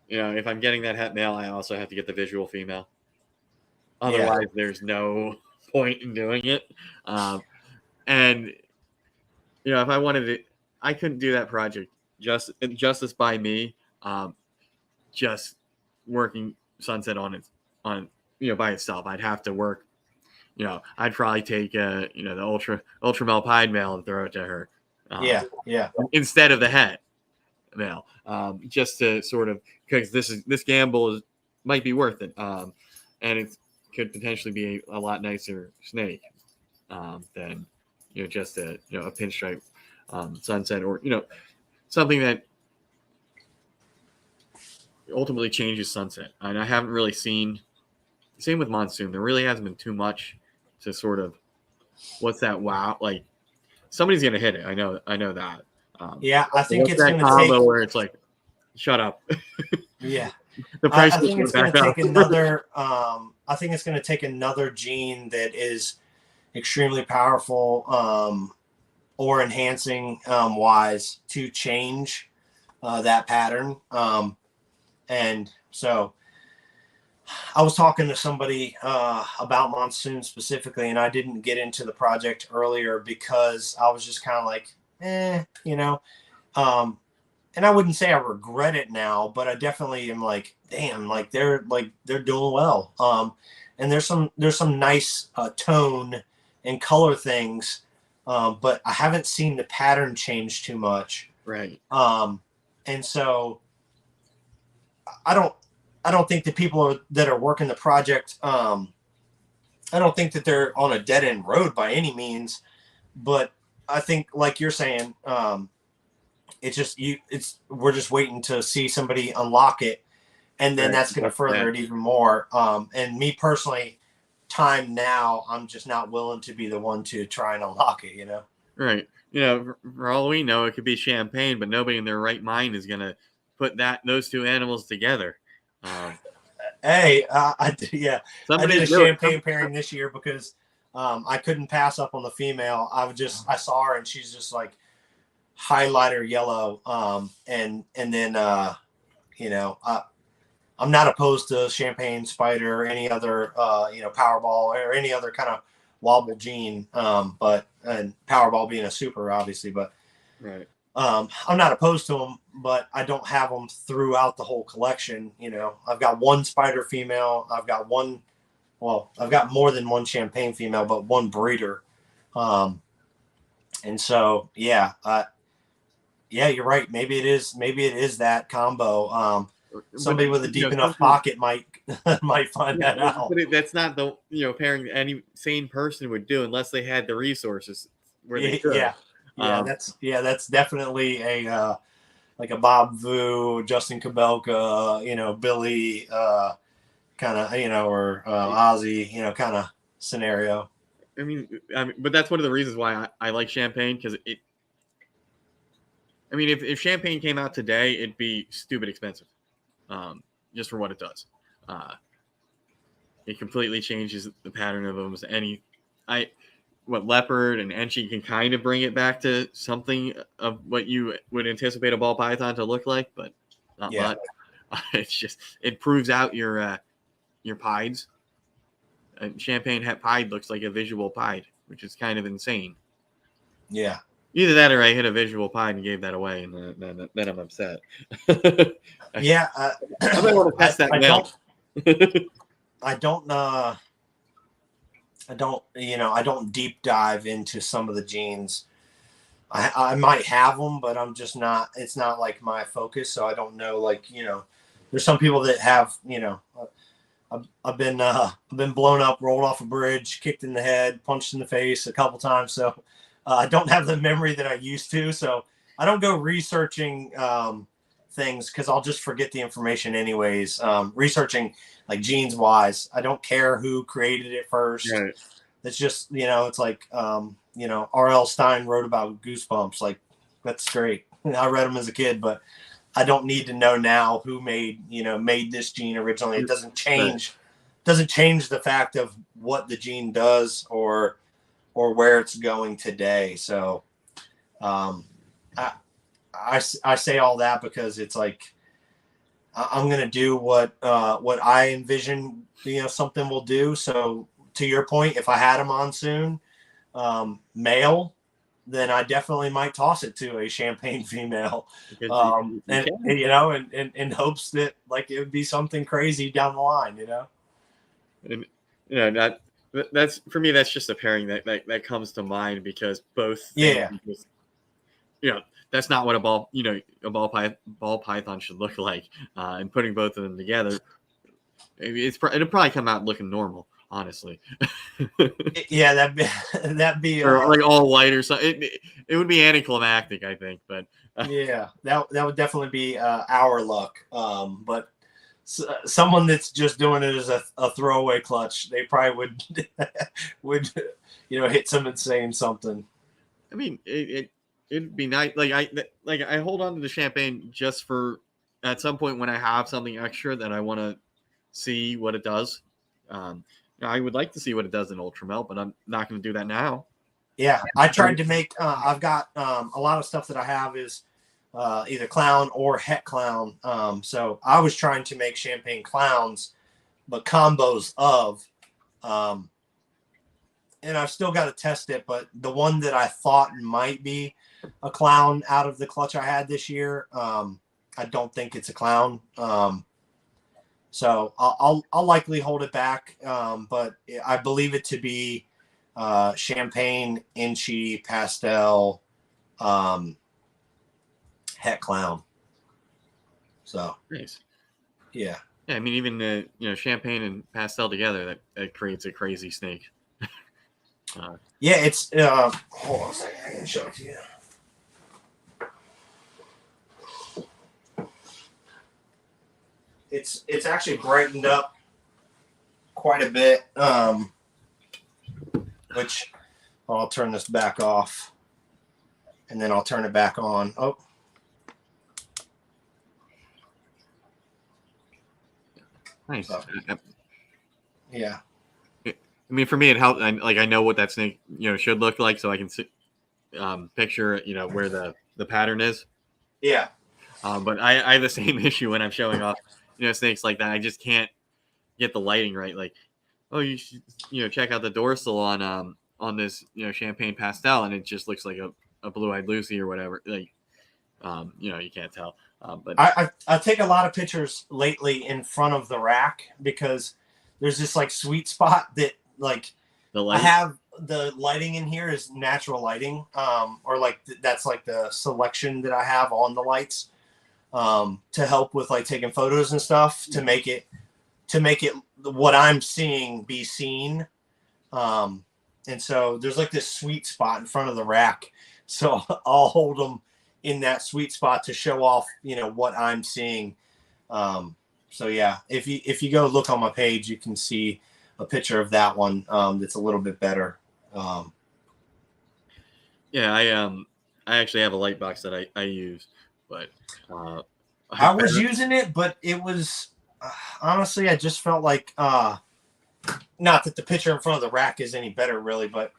if I'm getting that het male, I also have to get the visual female. Otherwise, there's no point in doing it. And if I wanted it, I couldn't do that project justice by me. Just working sunset on it by itself. I'd have to work. I'd probably take the ultra male pied male and throw it to her. Instead of the het male, just to sort of, because this gamble might be worth it, and it could potentially be a lot nicer snake than just a pinstripe sunset, or something that ultimately changes sunset. And I haven't really seen, same with monsoon, there really hasn't been too much to sort of, what's that wow, like somebody's gonna hit it. I know that. I think it's that combo take, where it's like, shut up. Yeah. The price I think it's going to take another. I think it's going to take another gene that is extremely powerful or enhancing wise to change that pattern. And so I was talking to somebody about monsoon specifically, and I didn't get into the project earlier because I was just kind of like, and I wouldn't say I regret it now, but I definitely am like, damn, like they're doing well. And there's some nice tone and color things, but I haven't seen the pattern change too much. Right. And so I don't think the people that are working the project, I don't think that they're on a dead end road by any means, but I think, like you're saying, we're just waiting to see somebody unlock it, and then that's going to further it even more. And me personally, time now, I'm just not willing to be the one to try and unlock it, Right. For all we know, it could be champagne, but nobody in their right mind is going to put those two animals together. Hey, I did a champagne pairing this year because I couldn't pass up on the female. I saw her and she's just like highlighter yellow. And then I'm not opposed to champagne, spider, or any other Powerball or any other kind of wobble gene. And Powerball being a super, obviously, but right. I'm not opposed to them, but I don't have them throughout the whole collection. I've got one spider female. I've got more than one champagne female, but one breeder. And so, you're right. Maybe it is that combo. Somebody with a deep enough pocket might find that out. But that's not the pairing any sane person would do unless they had the resources where they could. That's definitely a like a Bob Vu, Justin Kabelka, Billy, kind of, or Ozzy, kind of scenario. I mean, but that's one of the reasons why I like champagne, because if champagne came out today, it'd be stupid expensive, just for what it does. It completely changes the pattern of almost leopard and enchi can kind of bring it back to something of what you would anticipate a ball python to look like, but not much. It's just, it proves out your pieds. And champagne het pied looks like a visual pied, which is kind of insane. Yeah. Either that or I hit a visual pied and gave that away, and then I'm upset. Yeah. I might want to test that now. I don't deep dive into some of the genes. I might have them, but I'm just not, it's not like my focus. So I don't know, there's some people that have, I've been blown up, rolled off a bridge, kicked in the head, punched in the face a couple times. So I don't have the memory that I used to. So I don't go researching things because I'll just forget the information anyways. Researching like genes wise, I don't care who created it first. Right. It's just, it's like, R.L. Stein wrote about goosebumps. Like, that's great. I read them as a kid, but I don't need to know now who made this gene originally. It doesn't change the fact of what the gene does or where it's going today. So I say all that because it's like I'm going to do what I envision, something will do. So to your point, if I had a monsoon male, then I definitely might toss it to a champagne female, and in hopes that like it would be something crazy down the line, And that's for me. That's just a pairing that comes to mind because both. Things, that's not what a ball python should look like. And putting both of them together, it'll probably come out looking normal. Honestly, yeah, that'd be or like all white or something. It would be anticlimactic, I think. But yeah, that would definitely be our luck. But someone that's just doing it as a throwaway clutch, they probably would hit someone saying something. I mean, it'd be nice. I hold on to the champagne just for at some point when I have something extra that I want to see what it does. I would like to see what it does in Ultramel, but I'm not going to do that now. Yeah, I tried to make. I've got a lot of stuff that I have is either clown or het clown. So I was trying to make champagne clowns, but combos of. And I've still got to test it, but the one that I thought might be a clown out of the clutch I had this year, I don't think it's a clown. So I'll likely hold it back, but I believe it to be champagne, inchy, pastel, het clown. So nice. Yeah. Yeah, I mean, even champagne and pastel together, that creates a crazy snake. Yeah, it's hold on a second, I can show it to you. It's actually brightened up quite a bit, which I'll turn this back off and then I'll turn it back on. Oh, nice. Yeah. I mean, for me, it helped. I know what that snake should look like, so I can picture where the pattern is. Yeah. But I have the same issue when I'm showing off snakes like that. I just can't get the lighting right. Like, oh, you should check out the dorsal on this champagne pastel, and it just looks like a blue-eyed Lucy or whatever. Like, you can't tell. But I take a lot of pictures lately in front of the rack because there's this like sweet spot that like I have the lighting in here is natural lighting, or like that's like the selection that I have on the lights. To help with like taking photos and stuff to make it what I'm seeing be seen. And so there's like this sweet spot in front of the rack. So I'll hold them in that sweet spot to show off, what I'm seeing. So yeah, if you go look on my page, you can see a picture of that one. That's a little bit better. Yeah, I actually have a light box that I use, but I was using it, but it was honestly, I just felt like not that the picture in front of the rack is any better, really, but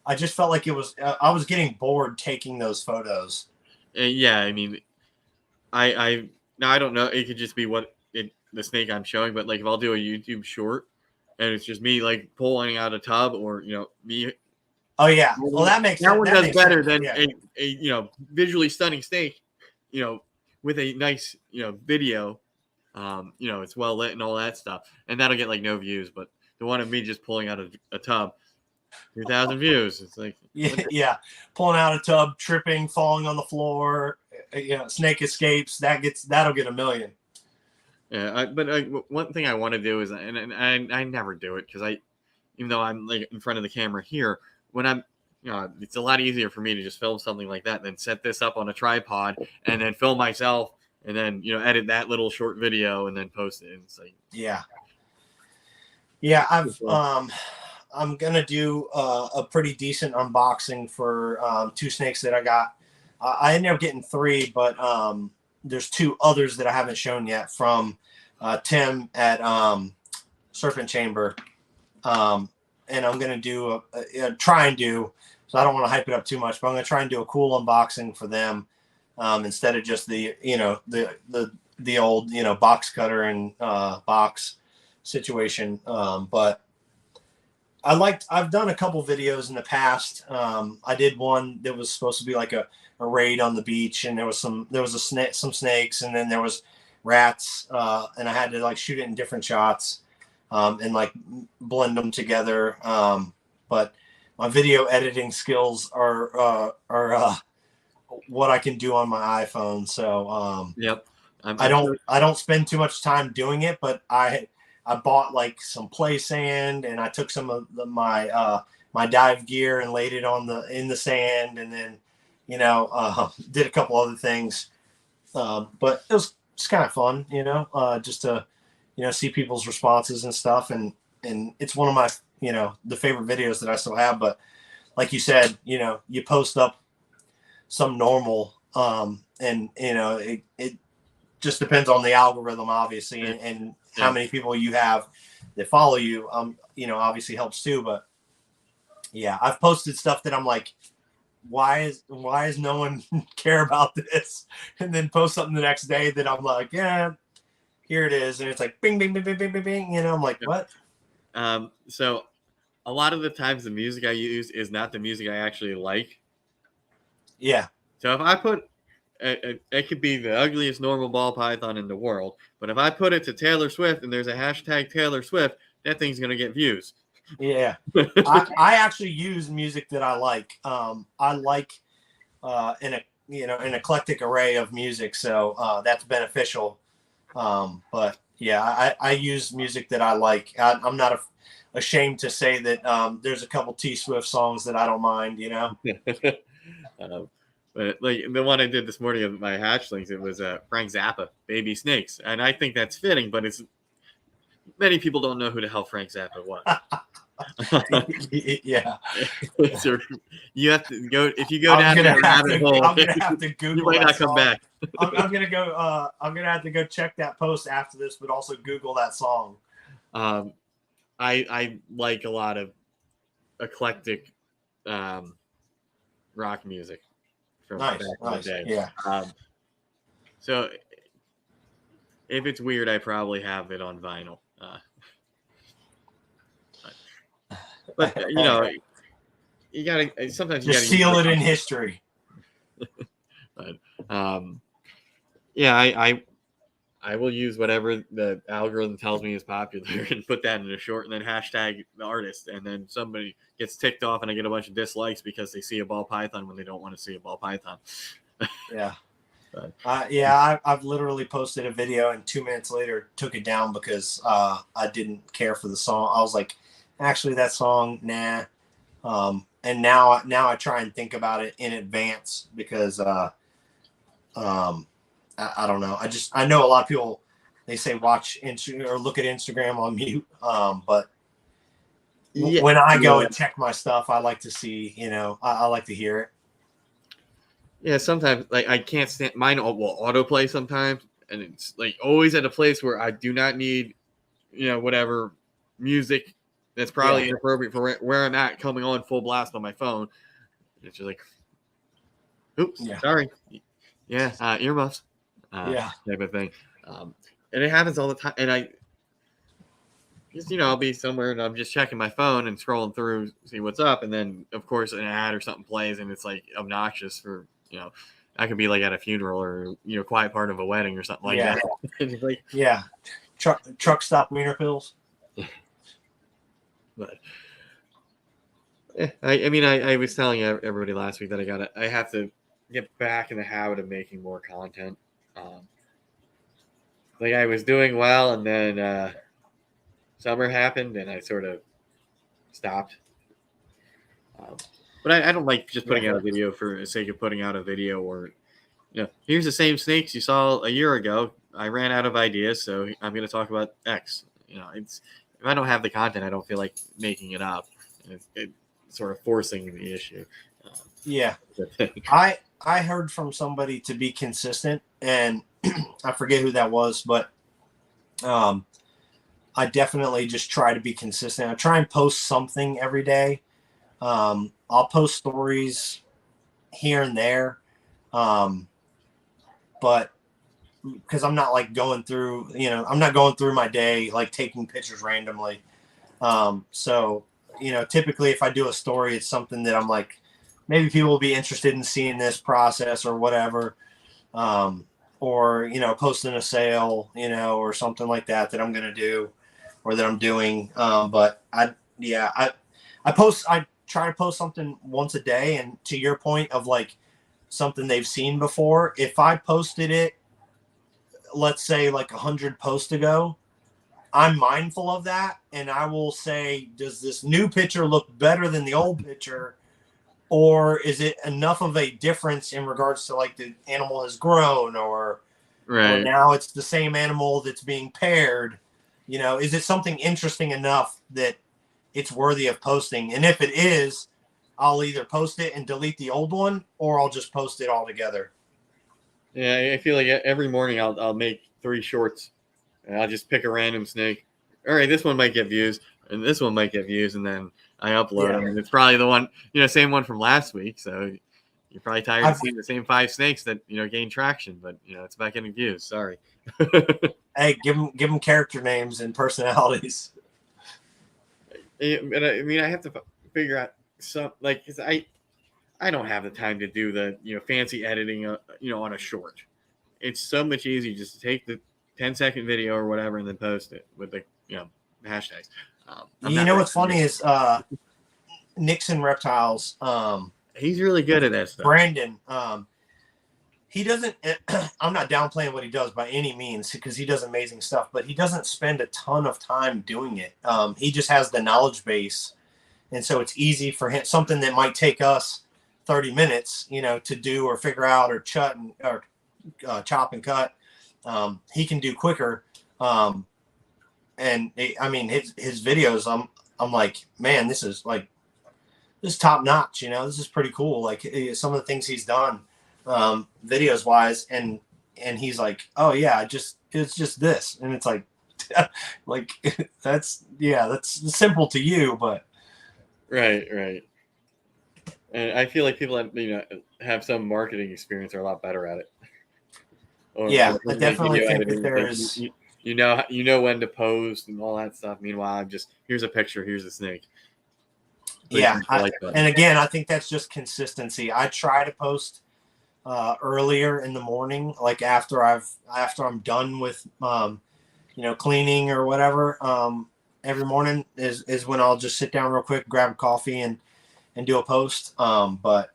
I just felt like it was. I was getting bored taking those photos. Yeah, I mean, I don't know. It could just be the snake I'm showing, but like if I'll do a YouTube short and it's just me like pulling out a tub or me. Oh yeah, well that makes that one does better sense. than a visually stunning snake, with a nice video, it's well lit and all that stuff, and that'll get like no views. But the one of me just pulling out a tub, 2,000 views. It's like yeah, pulling out a tub, tripping, falling on the floor, snake escapes. That'll get 1 million. Yeah, one thing I want to do is, and I never do it because even though I'm like in front of the camera here, when I'm, it's a lot easier for me to just film something like that than set this up on a tripod and then film myself and then edit that little short video and then post it. And it's like, yeah, I'm gonna do a pretty decent unboxing for 2 snakes that I got. I ended up getting 3, but there's 2 others that I haven't shown yet from Tim at Serpent Chamber. And I'm going to do try and do, so I don't want to hype it up too much, but I'm going to try and do a cool unboxing for them instead of just the old, box cutter and box situation. But I've done a couple videos in the past. I did one that was supposed to be like a raid on the beach, and there was some snakes, and then there was rats, and I had to like shoot it in different shots and like blend them together. But my video editing skills are what I can do on my iPhone. So yep, I don't spend too much time doing it, but I bought like some play sand, and I took some of my dive gear and laid it in the sand, and then did a couple other things. But it's kind of fun, just to see people's responses and stuff, and it's one of my the favorite videos that I still have. But like you said, you post up some normal, and it just depends on the algorithm, obviously, and how many people you have that follow you, obviously helps too. But yeah, I've posted stuff that I'm like, why is no one care about this? And then post something the next day that I'm like, yeah, here it is. And it's like, bing, bing, bing, bing, bing, bing, bing. I'm like, what? So a lot of the times the music I use is not the music I actually like. Yeah. So if I put, it could be the ugliest normal ball python in the world, but if I put it to Taylor Swift and there's a hashtag Taylor Swift, that thing's going to get views. Yeah. I actually use music that I like. I like an eclectic array of music. So that's beneficial. But yeah, I use music that I like. I'm not ashamed to say that there's a couple T Swift songs that I don't mind, But like the one I did this morning of my hatchlings, it was Frank Zappa, Baby Snakes. And I think that's fitting, but many people don't know who the hell Frank Zappa was. Yeah. So you have to go, if you go down that rabbit hole, I'm gonna have to Google. You might not come back. I'm gonna go. I'm gonna have to go check that post after this, but also Google that song. I like a lot of eclectic rock music from back in the day. Yeah. So if it's weird, I probably have it on vinyl. But you gotta sometimes just seal it in history. But yeah, I will use whatever the algorithm tells me is popular and put that in a short, and then hashtag the artist, and then somebody gets ticked off, and I get a bunch of dislikes because they see a ball python when they don't want to see a ball python. Yeah. Yeah, I've literally posted a video and 2 minutes later took it down because I didn't care for the song. I was like, actually, that song, nah. And now I try and think about it in advance because I don't know. I know a lot of people, they say watch Instagram or look at Instagram on mute. But when I go and check my stuff, I like to see, I like to hear it. Yeah, sometimes like I can't stand mine will autoplay sometimes, and it's like always at a place where I do not need, whatever music that's probably inappropriate for where I'm at coming on full blast on my phone. It's just like, oops, sorry. Yeah, earmuffs. Type of thing. And it happens all the time. And I just, I'll be somewhere and I'm just checking my phone and scrolling through, see what's up. And then, of course, an ad or something plays and it's like obnoxious for, I could be like at a funeral or, quiet part of a wedding or something like that. Like, truck stop wiener pills. But I was telling everybody last week that I have to get back in the habit of making more content. like I was doing well, and then summer happened, and I sort of stopped. But I don't like just putting out a video for the sake of putting out a video, or here's the same snakes you saw a year ago. I ran out of ideas, so I'm going to talk about X. It's if I don't have the content, I don't feel like making it up. It's sort of forcing the issue. Yeah, I heard from somebody to be consistent, and I forget who that was, but I definitely just try to be consistent. I try and post something every day. I'll post stories here and there, but because I'm not like going through, I'm not going through my day like taking pictures randomly. So typically if I do a story, it's something that I'm like, maybe people will be interested in seeing this process or whatever, or posting a sale, or something like that I'm going to do or that I'm doing. But I try to post something once a day, and to your point of like something they've seen before, if I posted it, let's say like 100 posts ago, I'm mindful of that, and I will say, does this new picture look better than the old picture, or is it enough of a difference in regards to like the animal has grown, or now it's the same animal that's being paired? Is it something interesting enough that it's worthy of posting? And if it is, I'll either post it and delete the old one, or I'll just post it all together. Yeah, I feel like every morning I'll make 3 shorts, and I'll just pick a random snake. All right, this one might get views, and this one might get views, and then I upload them. And it's probably the one, same one from last week. So you're probably tired of seeing the same 5 snakes that gain traction, but it's about getting views. Sorry. Hey, give them character names and personalities. And I have to figure out some, like, cause I don't have the time to do the fancy editing on a short. It's so much easier just to take the 10-second video or whatever and then post it with the hashtags. What's funny is Nixon Reptiles. He's really good at that stuff. Brandon. He doesn't. I'm not downplaying what he does by any means, because he does amazing stuff, but he doesn't spend a ton of time doing it. He just has the knowledge base, and so it's easy for him. Something that might take us 30 minutes, to do or figure out or chop and cut, he can do quicker. And his videos, I'm like, man, this is top notch. This is pretty cool. Like some of the things he's done, videos wise, and he's like, oh yeah, it's just this, and it's like, like that's simple to you, but right. And I feel like people that have some marketing experience are a lot better at it. I definitely think that there is. You know when to post and all that stuff. Meanwhile, I'm just, here's a picture, here's a snake. And again, I think that's just consistency. I try to post earlier in the morning, like after I'm done with cleaning or whatever. Every morning is when I'll just sit down real quick, grab a coffee, and do a post. But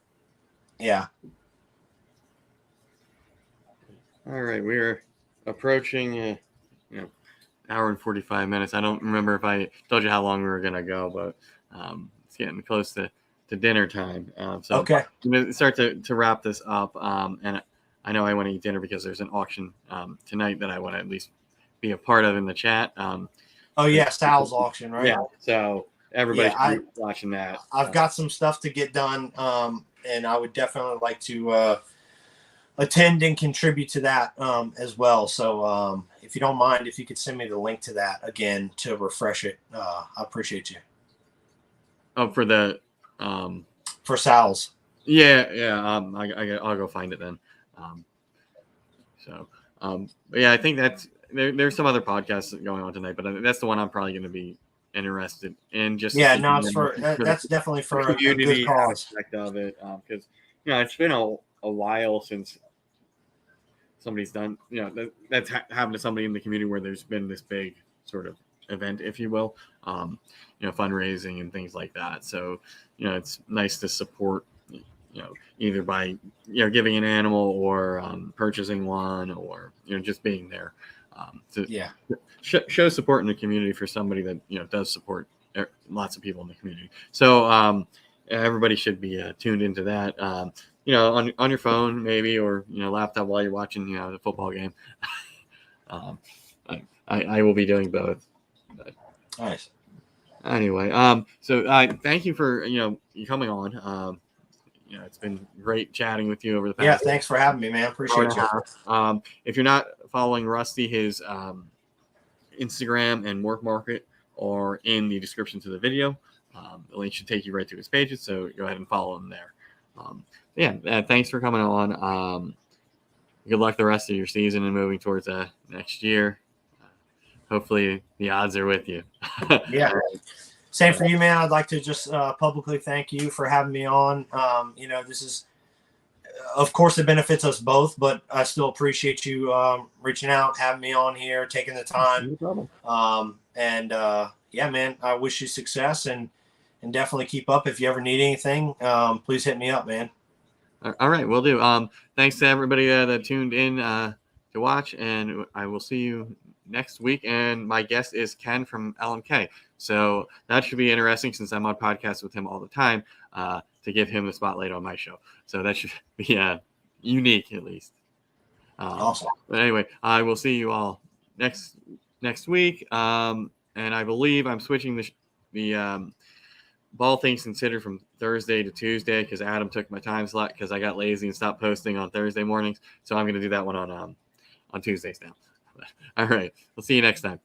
yeah. All right, we're approaching hour and 45 minutes. I don't remember if I told you how long we were gonna go, but it's getting close to dinner time. So okay, I'm gonna start to wrap this up. And I know I want to eat dinner because there's an auction tonight that I want to at least be a part of in the chat. Sal's auction, right? Yeah, so everybody should be watching that. I've got some stuff to get done, and I would definitely like to attend and contribute to that as well. So if you don't mind, if you could send me the link to that again to refresh it, I appreciate you. Oh, for the for Sal's. Yeah. I'll go find it then. I think that's there's some other podcasts going on tonight, but that's the one I'm probably going to be interested in. Just that's definitely for a good cause aspect of it, because it's been a while since somebody's done that's happened to somebody in the community where there's been this big sort of event, if you will, fundraising and things like that. So it's nice to support either by giving an animal or purchasing one, or just being there. To show support in the community for somebody that does support lots of people in the community. So everybody should be tuned into that. On your phone maybe, or laptop while you're watching the football game. I will be doing both. But nice. Anyway, so thank you for you coming on. It's been great chatting with you over the past. Yeah, thanks for having me, man. Appreciate you. If you're not following Rusty, his Instagram and Morph Market are in the description to the video. The link should take you right to his pages, so go ahead and follow him there. Thanks for coming on. Good luck the rest of your season and moving towards next year. Hopefully the odds are with you. Yeah. Same for you, man. I'd like to just publicly thank you for having me on. This is, of course, it benefits us both, but I still appreciate you reaching out, having me on here, taking the time. No problem. Man, I wish you success and definitely keep up. If you ever need anything, please hit me up, man. All right, will do. Thanks to everybody that tuned in to watch, and I will see you next week. And my guest is Ken from LMK. So that should be interesting since I'm on podcasts with him all the time to give him the spotlight on my show. So that should be unique at least. Awesome. But anyway, I will see you all next week. And I believe I'm switching the Ball Things Considered from Thursday to Tuesday because Adam took my time slot because I got lazy and stopped posting on Thursday mornings. So I'm going to do that one on Tuesdays now. All right. We'll see you next time.